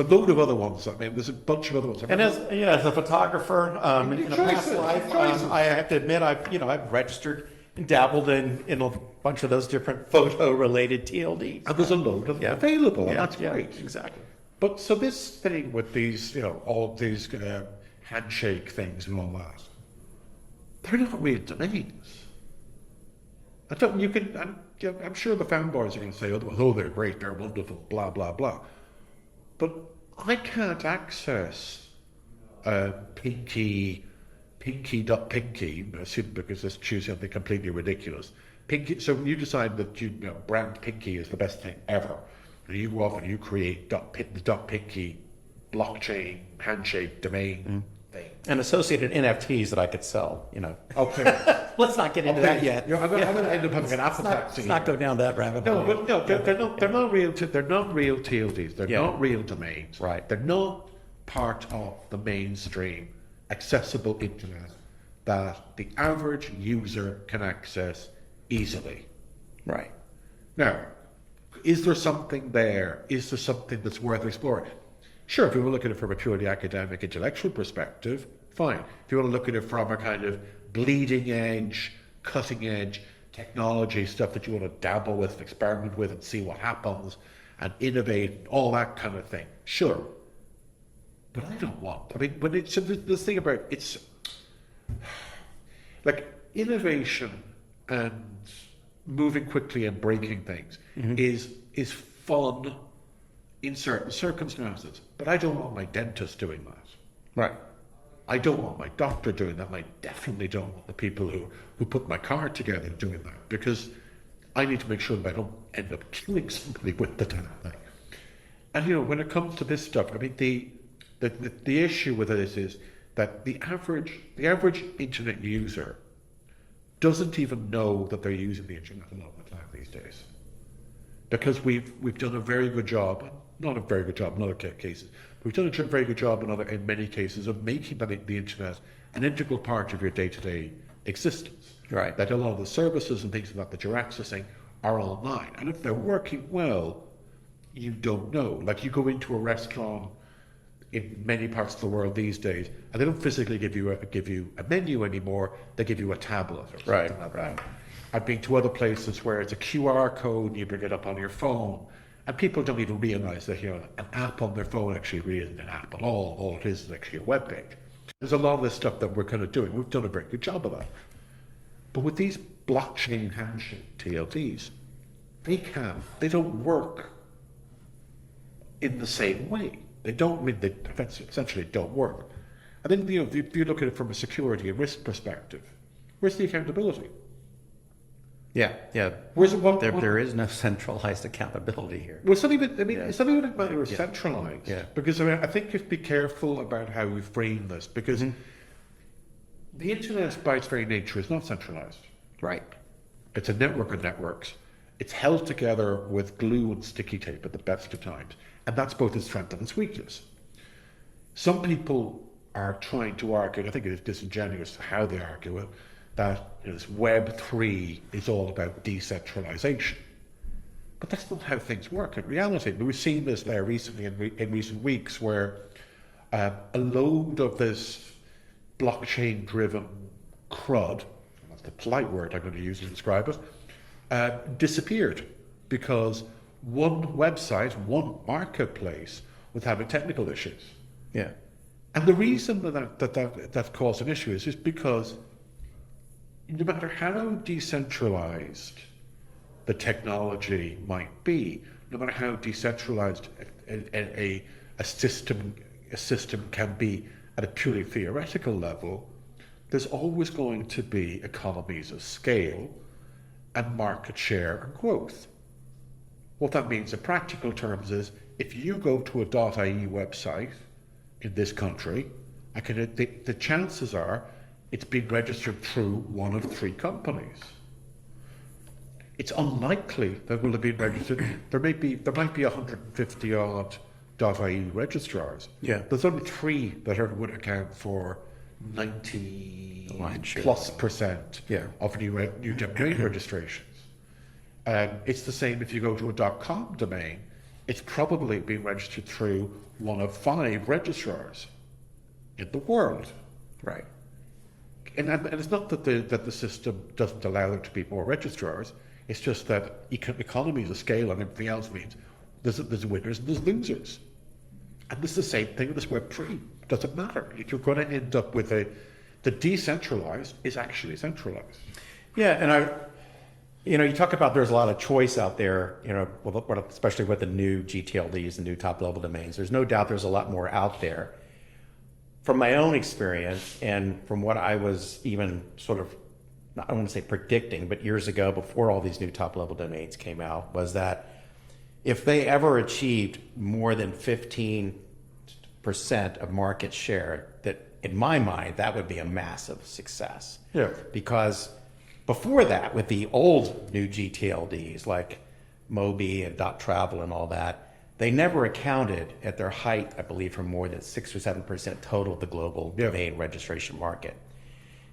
load of other ones. I mean, there's a bunch of other ones. And as a photographer in a past life, I have to admit, I've registered and dabbled in a bunch of those different photo-related TLDs. And there's a load of them available, and that's great. Exactly. But so this thing with these, all of these handshake things and all that, they're not real domains. I'm sure the fanboys are going to say, oh, they're great, they're wonderful, blah, blah, blah. But I can't access pinky.pinky, because let's choose something completely ridiculous. Pinky. So you decide that brand Pinky is the best thing ever, and you go off and you create the .pinky blockchain handshake domain thing, and associated NFTs that I could sell. Okay. Let's not get into that yet. I'm going to end up having an appetite. Let's not go down that rabbit hole. They're not real. They're not real TLDs. They're not real domains. Right. They're not part of the mainstream accessible internet that the average user can access easily. Right. Now, is there something there? Is there something that's worth exploring? Sure, if you want to look at it from a purely academic, intellectual perspective, fine. If you want to look at it from a kind of bleeding edge, cutting edge technology, stuff that you want to dabble with, experiment with, and see what happens, and innovate, all that kind of thing, sure. But I don't want. I mean, when it's the thing about it's like innovation and moving quickly and breaking things is fun in certain circumstances. But I don't want my dentist doing that. Right. I don't want my doctor doing that. I definitely don't want the people who put my car together doing that, because I need to make sure that I don't end up killing somebody with the damn thing. And when it comes to this stuff, I mean, the issue with this is that the average internet user doesn't even know that they're using the internet a lot of the time these days, because we've done a very good job, not a very good job in other cases, but we've done a very good job in many cases of making the internet an integral part of your day-to-day existence. Right. That a lot of the services and things like that you're accessing are online, and if they're working well, you don't know. Like, you go into a restaurant in many parts of the world these days, and they don't physically give you a menu anymore. They give you a tablet or something like that. Right. I've been to other places where it's a QR code and you bring it up on your phone, and people don't even realize that an app on their phone actually really isn't an app at all. All it is actually a web page. There's a lot of this stuff that we're kind of doing. We've done a very good job of that. But with these blockchain handshake TLDs, they don't work in the same way. They essentially don't work. And then, if you look at it from a security and risk perspective, where's the accountability? Yeah. Where's it? There is no centralized accountability here. Well, it's not even a matter of centralized. Yeah. Because I think you have to be careful about how we frame this, because the internet, by its very nature, is not centralized. Right. It's a network of networks, It's held together with glue and sticky tape at the best of times. And that's both its strength and its weakness. Some people are trying to argue, and I think it is disingenuous how they argue it, that this Web 3 is all about decentralization. But that's not how things work in reality. We've seen this there recently in recent weeks where a load of this blockchain-driven crud, that's the polite word I'm going to use to describe it, disappeared because one website, one marketplace was having technical issues. Yeah. And the reason that caused an issue is just because no matter how decentralized the technology might be, no matter how decentralized a system can be at a purely theoretical level, there's always going to be economies of scale and market share and growth. What that means in practical terms is if you go to a .ie website in this country, the chances are it's been registered through one of three companies. It's unlikely that will have been registered. There might be 150 odd .ie registrars. Yeah. There's only three that would account for 90+% of new domain registrations. It's the same if you go to a .com domain. It's probably been registered through one of 5 registrars in the world. Right. And it's not that the system doesn't allow there to be more registrars. It's just that economies of scale and everything else means there's winners and there's losers. And this is the same thing with this Web 3. Doesn't matter. You're going to end up with the decentralized is actually centralized. Yeah, and you talk about there's a lot of choice out there, especially with the new gTLDs, the new top-level domains. There's no doubt there's a lot more out there. From my own experience and from what I was even sort of, I don't want to say predicting, but years ago before all these new top-level domains came out, was that if they ever achieved more than 15% of market share, that in my mind, that would be a massive success. Yeah. Because before that, with the old new gTLDs like Mobi and .travel and all that, they never accounted at their height, I believe, for more than 6 or 7% total of the global domain registration market.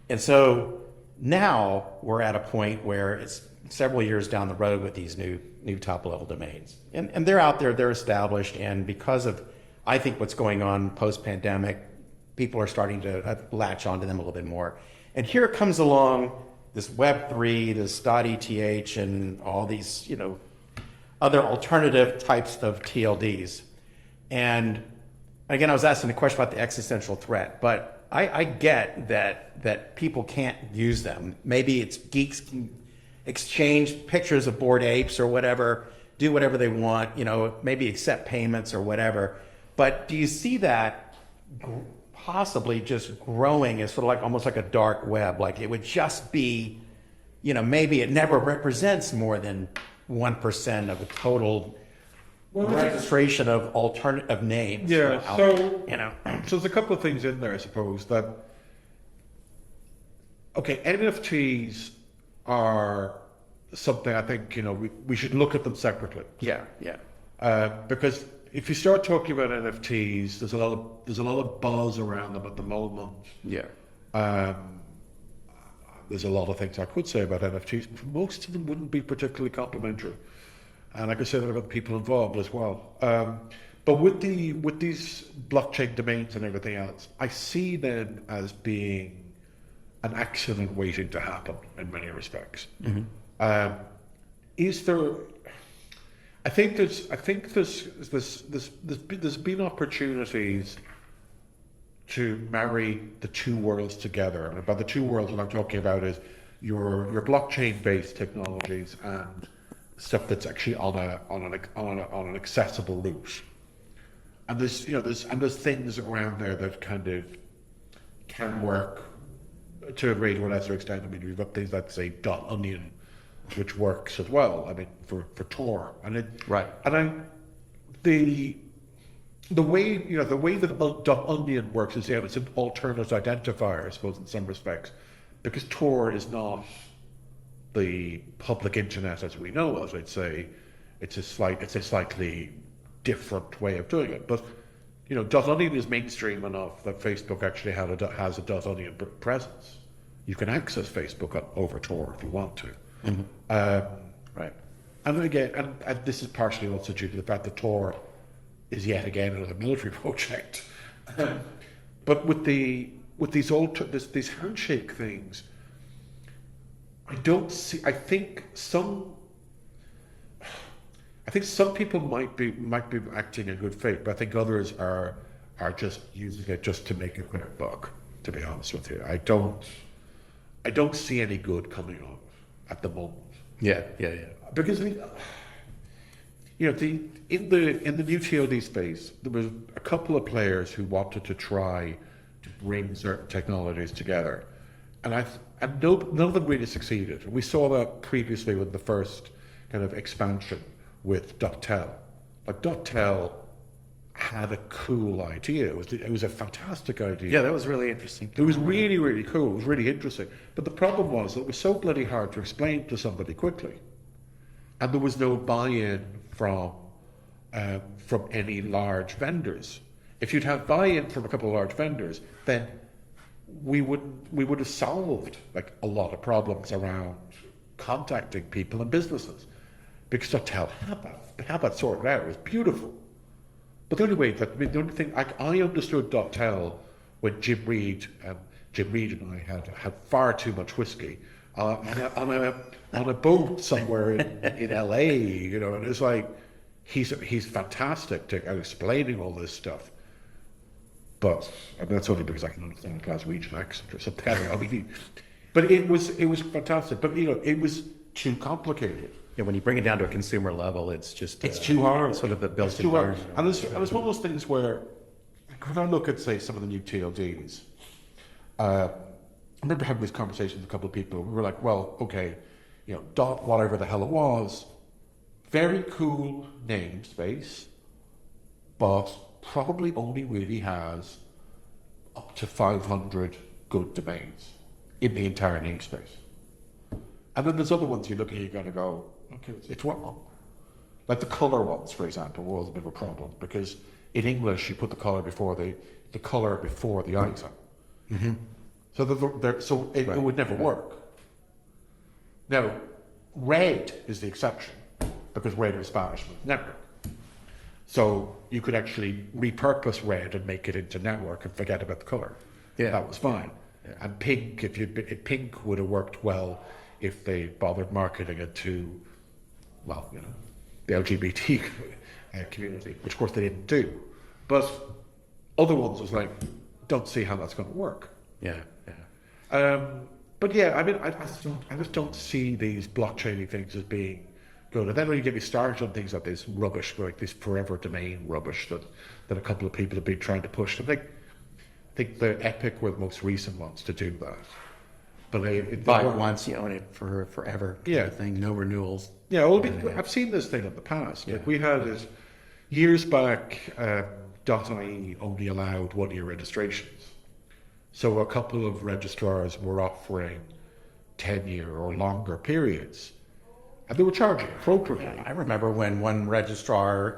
And so now we're at a point where it's several years down the road with these new top-level domains. And they're out there, they're established, and because of, I think, what's going on post-pandemic, people are starting to latch onto them a little bit more. And here comes along this Web3, this .eth, and all these, other alternative types of TLDs. And again, I was asking a question about the existential threat, but I get that people can't use them. Maybe it's geeks can exchange pictures of bored apes or whatever, do whatever they want, maybe accept payments or whatever. But do you see that possibly just growing as sort of like almost like a dark web? Like it would just be, maybe it never represents more than 1% of the total registration of alternative names. Yeah, so there's a couple of things in there, I suppose, that, NFTs are something I think, we should look at them separately. Yeah. Because if you start talking about NFTs, there's a lot of buzz around them at the moment. Yeah. There's a lot of things I could say about NFTs. Most of them wouldn't be particularly complimentary, and I could say that about the people involved as well. But with these blockchain domains and everything else, I see them as being an accident waiting to happen in many respects. Mm-hmm. Is there? I think there's been opportunities to marry the two worlds together. And by the two worlds, what I'm talking about is your blockchain-based technologies and stuff that's actually on an accessible route. And there's things around there that kind of can work to a greater or lesser extent. I mean, we've got things like, say, .onion, which works as well. I mean, for Tor, and the way that .onion works is it's an alternate identifier, I suppose, in some respects, because Tor is not the public internet as we know it. It's a slightly different way of doing it. But .onion is mainstream enough that Facebook actually has a .onion presence. You can access Facebook over Tor if you want to. Right. And again, and this is partially also due to the fact that Tor is yet again another military project. But with these handshake things, I don't see. I think some people might be acting in good faith, but I think others are just using it just to make a quick buck. To be honest with you, I don't see any good coming of it at the moment. Yeah. Because in the new TLD space, there was a couple of players who wanted to try to bring certain technologies together, and none of them really succeeded. We saw that previously with the first kind of expansion with .tel. Like .tel had a cool idea. It was a fantastic idea. Yeah, that was really interesting. It was really, really cool. It was really interesting. But the problem was that it was so bloody hard to explain to somebody quickly. And there was no buy-in from any large vendors. If you'd have buy-in from a couple of large vendors, then we would have solved like a lot of problems around contacting people and businesses. Because .tel had that sorted out. It was beautiful. But the only thing I understood .tel when Jim Reed and I had far too much whiskey on a boat somewhere in LA, and it's like he's fantastic at explaining all this stuff. But that's only because I can understand a Glaswegian accent or something. But it was fantastic. But it was too complicated. Yeah, when you bring it down to a consumer level, it's just it's too hard. Sort of the built-in too hard. version. And it's one of those things where, when I look at, say, some of the new TLDs, I remember having this conversation with a couple of people. We were like, well, okay, dot whatever the hell it was, very cool namespace, but probably only really has up to 500 good domains in the entire namespace. And then there's other ones you look at, you're going to go, okay, it's wrong. Like the color ones, for example, was a bit of a problem because in English you put the color before the item. Mm-hmm. So it would never work. Now, red is the exception because red is Spanish network. So you could actually repurpose red and make it into network and forget about the color. Yeah, that was fine. Yeah. And pink, pink would have worked well if they bothered marketing it to, the LGBT community, which of course they didn't do. But other ones was like, don't see how that's going to work. Yeah. But yeah, I just don't see these blockchain things as being good. And then when you get me started on things like this rubbish, like this forever domain rubbish that a couple of people have been trying to push. I think the Epic were the most recent ones to do that. But buy it once, you own it for forever. Yeah, thing, no renewals. Yeah, well, I've seen this thing in the past. Yeah. Like we had this years back. .ie only allowed 1-year registrations, so a couple of registrars were offering 10-year or longer periods, and they were charging appropriately. Yeah, I remember when one registrar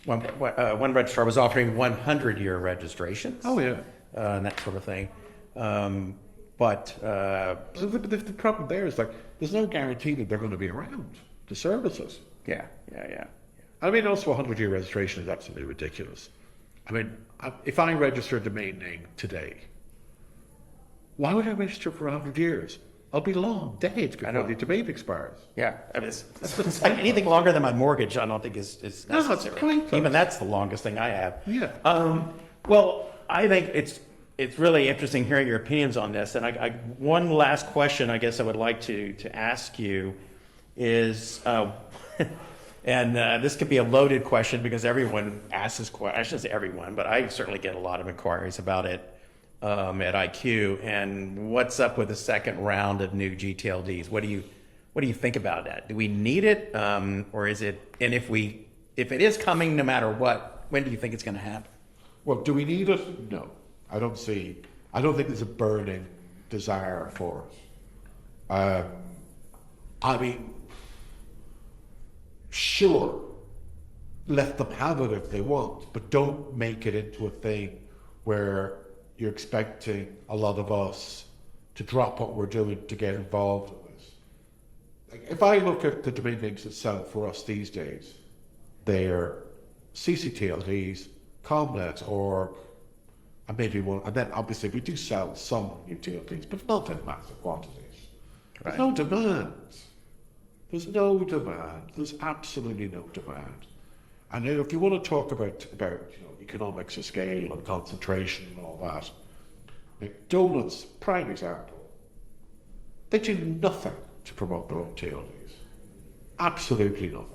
one registrar was offering 100-year registrations. Oh yeah, and that sort of thing. So the problem there is like there's no guarantee that they're going to be around to service us. Yeah. I mean, also 100-year registration is absolutely ridiculous. I mean, if I register a domain name today, why would I register for 100 years? I'll be long dead before the domain expires. Yeah, I mean, it's anything longer than my mortgage, I don't think is necessary. No, it's pointless. Even that's the longest thing I have. Yeah. Well, I think it's really interesting hearing your opinions on this. And I one last question I guess I would like to ask you is, and this could be a loaded question because everyone asks this question. I shouldn't say everyone, but I certainly get a lot of inquiries about it at IQ. And what's up with the second round of new gTLDs? What do you think about that? Do we need it, or is it? And if it is coming, no matter what, when do you think it's going to happen? Well, do we need it? No, I don't think there's a burning desire for it. I mean, sure, let them have it if they want, but don't make it into a thing where you're expecting a lot of us to drop what we're doing to get involved in this. Like, if I look at the domain names itself for us these days, they're ccTLDs, Comnet, or maybe one, and then obviously we do sell some utilities, but not in massive quantities. There's no demand. There's no demand. There's absolutely no demand. And if you want to talk about economics of scale and concentration and all that, like donuts, prime example, they do nothing to promote their own TLDs. Absolutely nothing.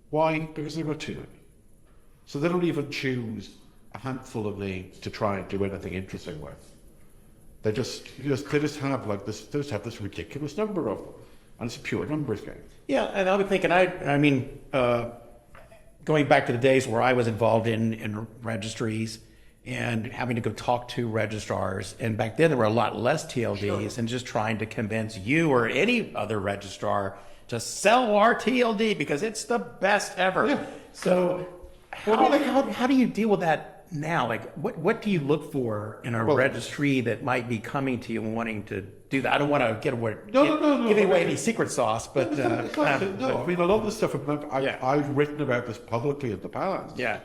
Why? Because they've got too many. So they don't even choose a handful of names to try and do anything interesting with. They just have like this. They just have this ridiculous number of them, and it's a pure numbers game. Yeah, and I was thinking, I mean, going back to the days where I was involved in registries and having to go talk to registrars, and back then there were a lot less TLDs, sure. And just trying to convince you or any other registrar to sell our TLD because it's the best ever. Yeah. So how do you deal with that now? Like, what do you look for in a registry that might be coming to you and wanting to do that? I don't want to give away any secret sauce, but no. I mean, a lot of the stuff I've written about this publicly in the past. Yeah.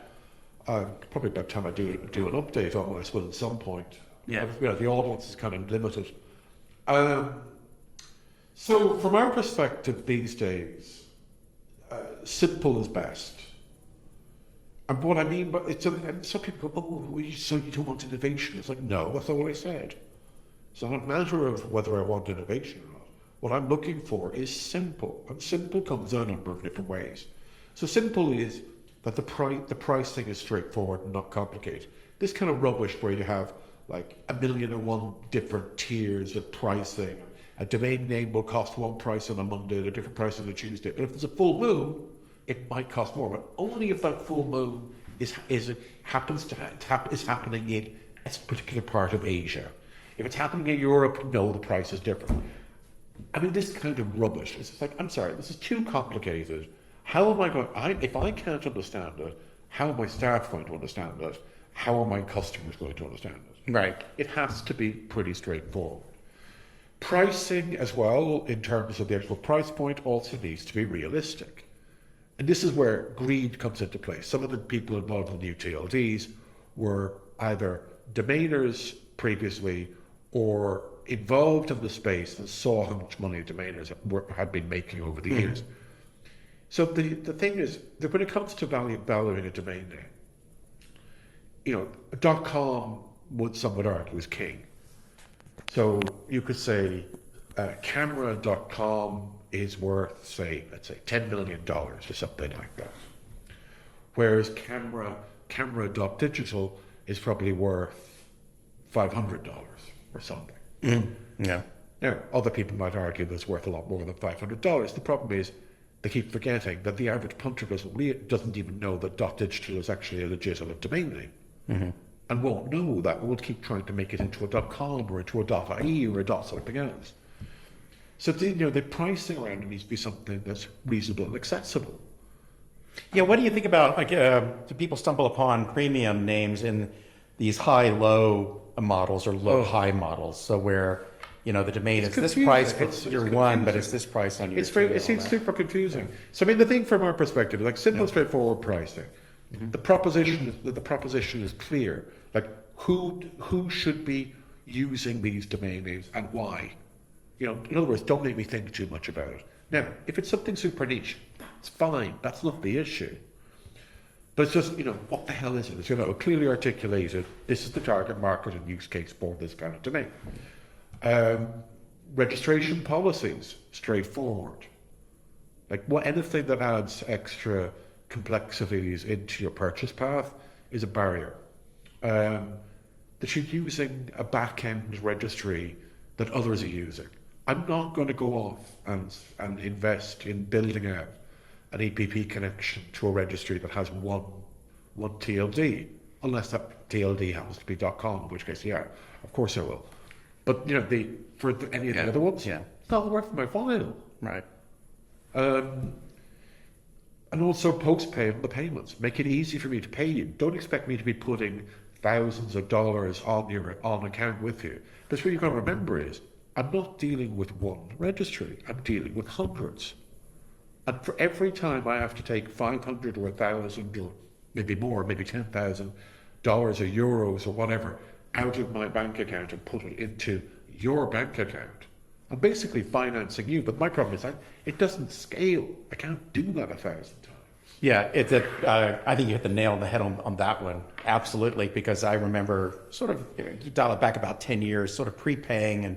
Probably about time I do an update on this, but at some point. Yeah. The audience is kind of limited. So from our perspective these days, simple is best. And what I mean, but some people go, so you don't want innovation? It's like, no, that's not what I said. It's not a matter of whether I want innovation or not. What I'm looking for is simple, and simple comes in a number of different ways. So simple is that the pricing is straightforward and not complicated. This kind of rubbish where you have like 1,000,001 different tiers of pricing. A domain name will cost one price on a Monday and a different price on a Tuesday. But if there's a full moon, it might cost more, but only if that full moon is happening in a particular part of Asia. If it's happening in Europe, no, the price is different. I mean, this kind of rubbish. It's like, I'm sorry, this is too complicated. How am I going? If I can't understand it, how are my staff going to understand it? How are my customers going to understand it? Right. It has to be pretty straightforward. Pricing as well, in terms of the actual price point, also needs to be realistic. And this is where greed comes into play. Some of the people involved in the UTLDs were either domainers previously or involved in the space and saw how much money domainers had been making over the years. So the thing is that when it comes to valuing a domain name, .com, some would argue, is king. So you could say camera.com is worth, let's say $10 million or something like that. Whereas camera.digital is probably worth $500 or something. Yeah. Now, other people might argue that it's worth a lot more than $500. The problem is they keep forgetting that the average punter doesn't even know that .digital is actually a legitimate domain name. And won't know that. We'll keep trying to make it into a .com or into a .ie or a something else. So the pricing around it needs to be something that's reasonable and accessible. Yeah, what do you think about, do people stumble upon premium names in these high-low models or low-high models? So where, the domain is this price for your one, but it's this price on your two. It seems super confusing. So I mean, the thing from our perspective, like simple, straightforward pricing. The proposition is clear. Like who should be using these domain names and why? In other words, don't make me think too much about it. Now, if it's something super niche, it's fine. That's not the issue. But it's just, what the hell is it? It's, clearly articulated. This is the target market and use case for this kind of domain. Registration policies, straightforward. Like anything that adds extra complexities into your purchase path is a barrier. That you're using a back-end registry that others are using. I'm not going to go off and invest in building out an EPP connection to a registry that has one TLD, unless that TLD happens to be .com, in which case, yeah, of course I will. But for any of the other ones, It's not worth my while. Right. And also post-pay the payments. Make it easy for me to pay you. Don't expect me to be putting thousands of dollars on account with you. Because what you've got to remember is, I'm not dealing with one registry. I'm dealing with hundreds. And for every time I have to take 500 or 1,000 or maybe more, maybe $10,000 or euros or whatever out of my bank account and put it into your bank account, I'm basically financing you. But my problem is it doesn't scale. I can't do that 1,000 times. Yeah, I think you hit the nail on the head on that one. Absolutely, because I remember sort of, you dial it back about 10 years, sort of prepaying and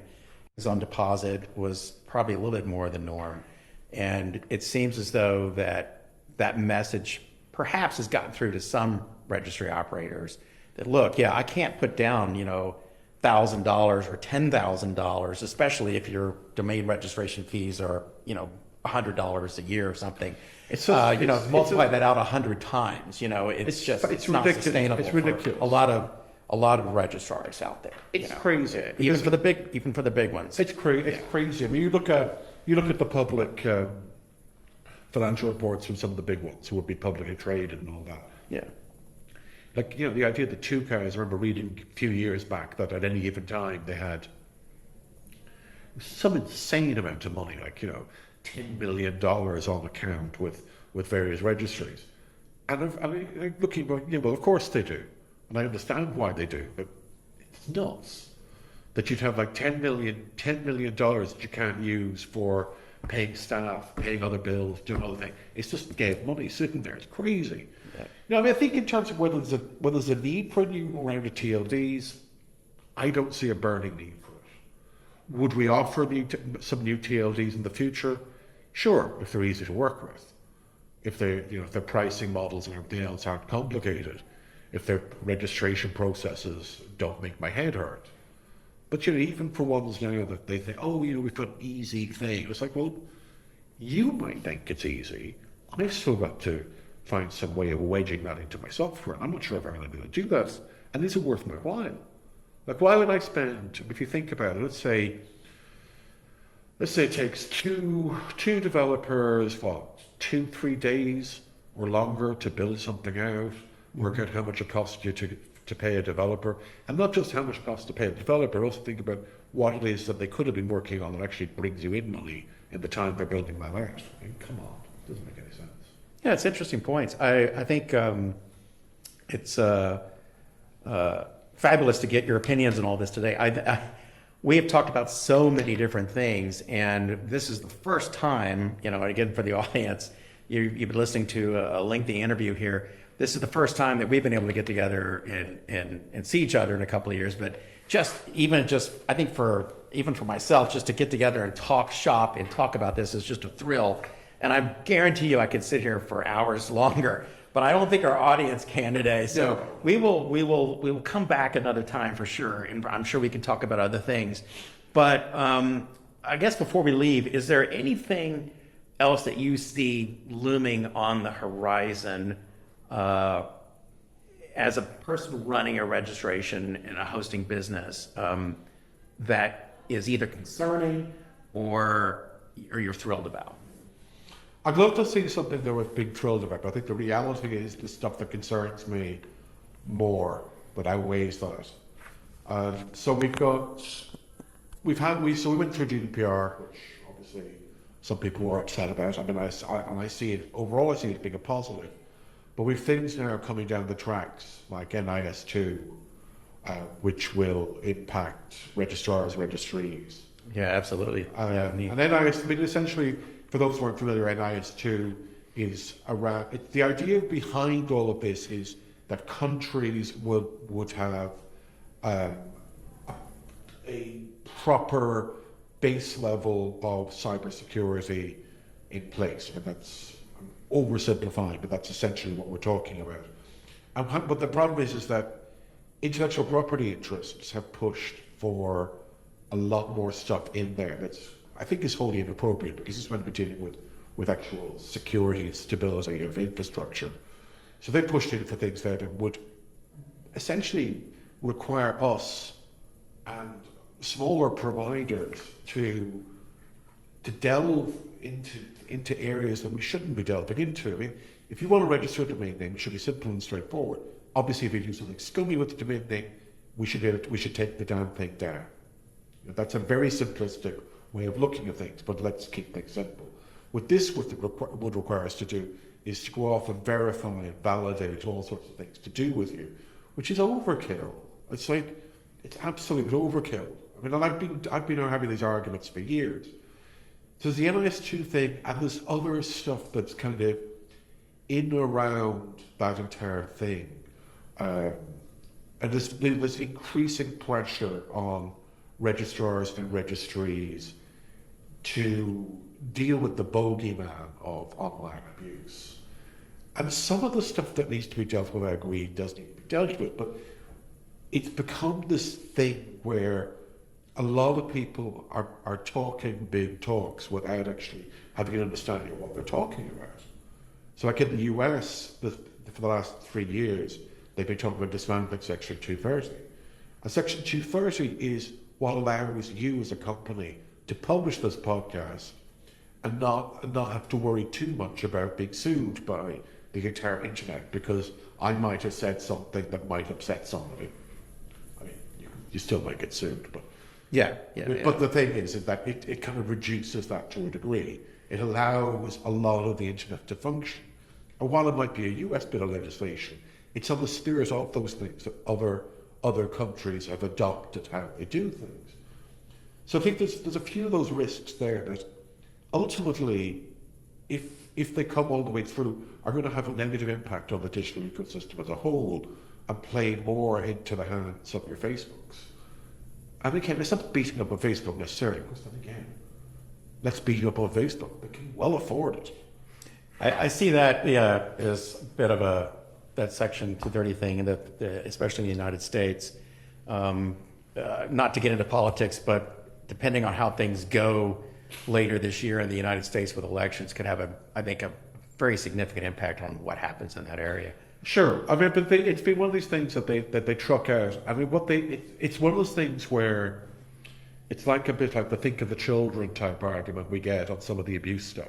on deposit was probably a little bit more the norm. And it seems as though that message perhaps has gotten through to some registry operators that, look, yeah, I can't put down, $1,000 or $10,000, especially if your domain registration fees are, $100 a year or something. It's just, multiply that out 100 times. It's not ridiculous. sustainable. It's ridiculous. For a lot of registrars out there. It's crazy. Even for the big ones. It's crazy. It's crazy. I mean, you look at the public financial reports from some of the big ones who would be publicly traded and all that. Yeah. Like, the idea that two guys, I remember reading a few years back that at any given time they had some insane amount of money, like, $10 million on account with various registries. And I'm looking, going, well, of course they do. And I understand why they do, but it's nuts that you'd have like $10 million that you can't use for paying staff, paying other bills, doing other things. It's just dead money sitting there. It's crazy. Yeah. I think in terms of whether there's a need for a new round of TLDs, I don't see a burning need for it. Would we offer some new TLDs in the future? Sure, if they're easy to work with, if their pricing models and everything else aren't complicated, if their registration processes don't make my head hurt. But even for ones now that they think, we've got an easy thing. It's like, well, you might think it's easy. I've still got to find some way of wedging that into my software. I'm not sure if I'm going to be able to do that. And is it worth my while? Like, why would I spend, if you think about it, let's say it takes two developers, 2-3 days or longer to build something out, work out how much it costs you to pay a developer, and not just how much it costs to pay a developer, also think about what it is that they could have been working on that actually brings you in money in the time they're building that out. I mean, come on, it doesn't make any sense. Yeah, it's interesting points. I think it's fabulous to get your opinions on all this today. We have talked about so many different things, and this is the first time, again, for the audience, you've been listening to a lengthy interview here. This is the first time that we've been able to get together and see each other in a couple of years. But I think even for myself, just to get together and talk shop and talk about this is just a thrill. And I guarantee you I could sit here for hours longer, but I don't think our audience can today. So we will come back another time for sure. And I'm sure we can talk about other things. But I guess before we leave, is there anything else that you see looming on the horizon as a person running a registration and a hosting business that is either concerning or you're thrilled about? I'd love to see something that we're big thrilled about, but I think the reality is the stuff that concerns me more, but outweighs that. So we went through GDPR, which obviously some people were upset about. I mean, I see it, overall I see it being a positive. But we've things now coming down the tracks, like NIS2, which will impact registrars, registries. Yeah, absolutely. And NIS, essentially, for those who aren't familiar, NIS2 is around, the idea behind all of this is that countries would have a proper base level of cybersecurity in place. And that's oversimplifying, but that's essentially what we're talking about. But the problem is that intellectual property interests have pushed for a lot more stuff in there that's, I think, is wholly inappropriate, because it's when we're dealing with actual security and stability of infrastructure. So they pushed in for things that would essentially require us and smaller providers to to delve into areas that we shouldn't be delving into. I mean, if you want to register a domain name, it should be simple and straightforward. Obviously, if you do something scummy with the domain name, we should take the damn thing down. That's a very simplistic way of looking at things, but let's keep things simple. What this would require us to do is to go off and verify and validate all sorts of things to do with you, which is overkill. It's absolute overkill. I mean, and I've been having these arguments for years. So there's the NIS2 thing, and there's other stuff that's kind of in around that entire thing. And there's increasing pressure on registrars and registries to deal with the bogeyman of online abuse. And some of the stuff that needs to be dealt with, I agree, does need to be dealt with, but it's become this thing where a lot of people are talking big talks without actually having an understanding of what they're talking about. So like in the US, for the last 3 years, they've been talking about dismantling Section 230. And Section 230 is what allows you as a company to publish this podcast and not have to worry too much about being sued by the entire internet because I might have said something that might upset somebody. I mean, you still might get sued, but But the thing is that it kind of reduces that to a degree. It allows a lot of the internet to function. And while it might be a US bit of legislation, it's on the spirit of those things that other countries have adopted how they do things. So I think there's a few of those risks there that ultimately, if they come all the way through, are going to have a negative impact on the digital ecosystem as a whole and play more into the hands of your Facebooks. And again, it's not beating up on Facebook necessarily, because then again, let's beat up on Facebook. They can well afford it. I see that as a bit of that Section 230 thing, that especially in the United States. Not to get into politics, but depending on how things go later this year in the United States with elections, could have I think a very significant impact on what happens in that area. Sure, I mean, but it's been one of these things that they truck out. I mean, it's one of those things where it's like a bit like the think of the children type argument we get on some of the abuse stuff,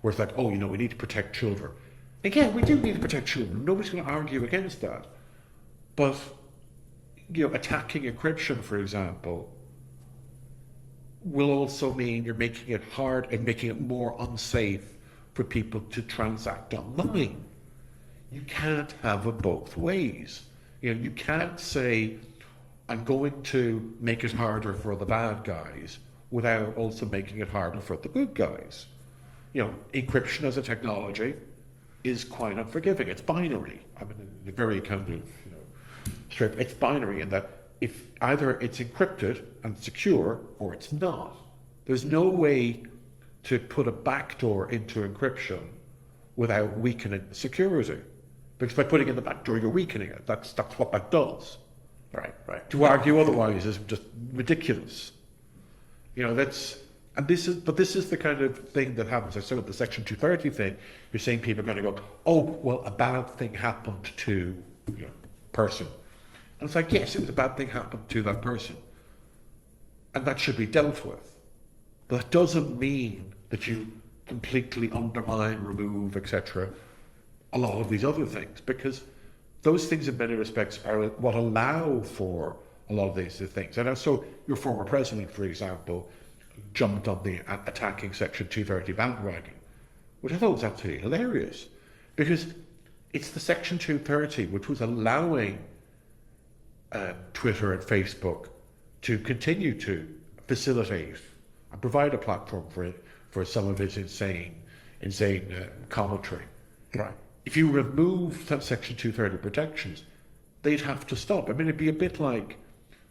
where it's like, oh, we need to protect children. Again, we do need to protect children. Nobody's going to argue against that. But attacking encryption, for example, will also mean you're making it hard and making it more unsafe for people to transact online. You can't have it both ways. You can't say, I'm going to make it harder for the bad guys without also making it harder for the good guys. Encryption as a technology is quite unforgiving. It's binary. I mean, in a very kind of, straight, it's binary in that if either it's encrypted and secure or it's not. There's no way to put a backdoor into encryption without weakening security. Because by putting in the back door, you're weakening it. That's what that does. Right. To argue otherwise is just ridiculous. This is the kind of thing that happens. I said with the Section 230 thing, you're saying people are going to go, oh, well, a bad thing happened to person. And it's like, yes, it was a bad thing happened to that person. And that should be dealt with. But that doesn't mean that you completely undermine, remove, etc., a lot of these other things, because those things in many respects are what allow for a lot of these things. And so your former president, for example, jumped on the attacking Section 230 bandwagon, which I thought was absolutely hilarious, because it's the Section 230 which was allowing Twitter and Facebook to continue to facilitate and provide a platform for some of its insane commentary. Right. If you remove that Section 230 protections, they'd have to stop. I mean, it'd be a bit like,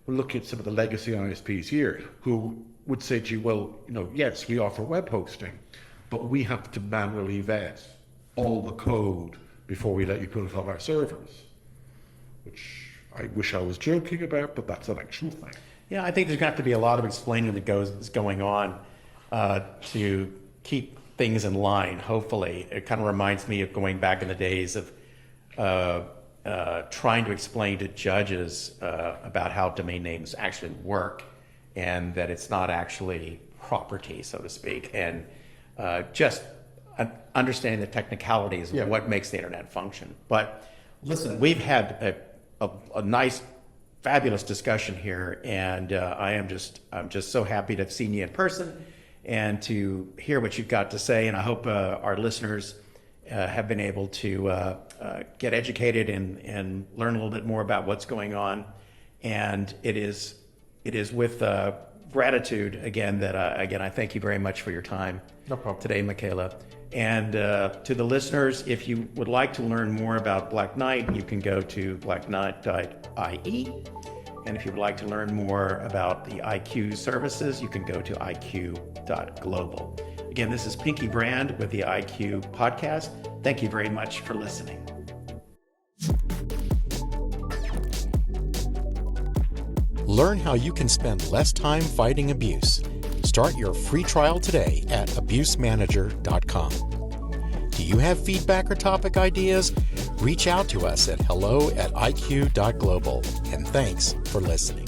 we're looking at some of the legacy ISPs here, who would say to you, well, yes, we offer web hosting, but we have to manually vet all the code before we let you put it on our servers, which I wish I was joking about, but that's an actual thing. Yeah, I think there's going to have to be a lot of explaining that is going on to keep things in line, hopefully. It kind of reminds me of going back in the days of trying to explain to judges about how domain names actually work, and that it's not actually property, so to speak, and just understanding the technicalities of what makes the internet function. But listen, we've had a nice, fabulous discussion here, and I'm just so happy to have seen you in person and to hear what you've got to say. And I hope our listeners have been able to get educated and learn a little bit more about what's going on. And it is with gratitude again that I thank you very much for your time today, Michele. And to the listeners, if you would like to learn more about Blacknight, you can go to blacknight.ie. And if you would like to learn more about the IQ services, you can go to iq.global. Again, this is Pinky Brand with the IQ podcast. Thank you very much for listening. Learn how you can spend less time fighting abuse. Start your free trial today at abusemanager.com. Do you have feedback or topic ideas? Reach out to us at hello@iq.global. And thanks for listening.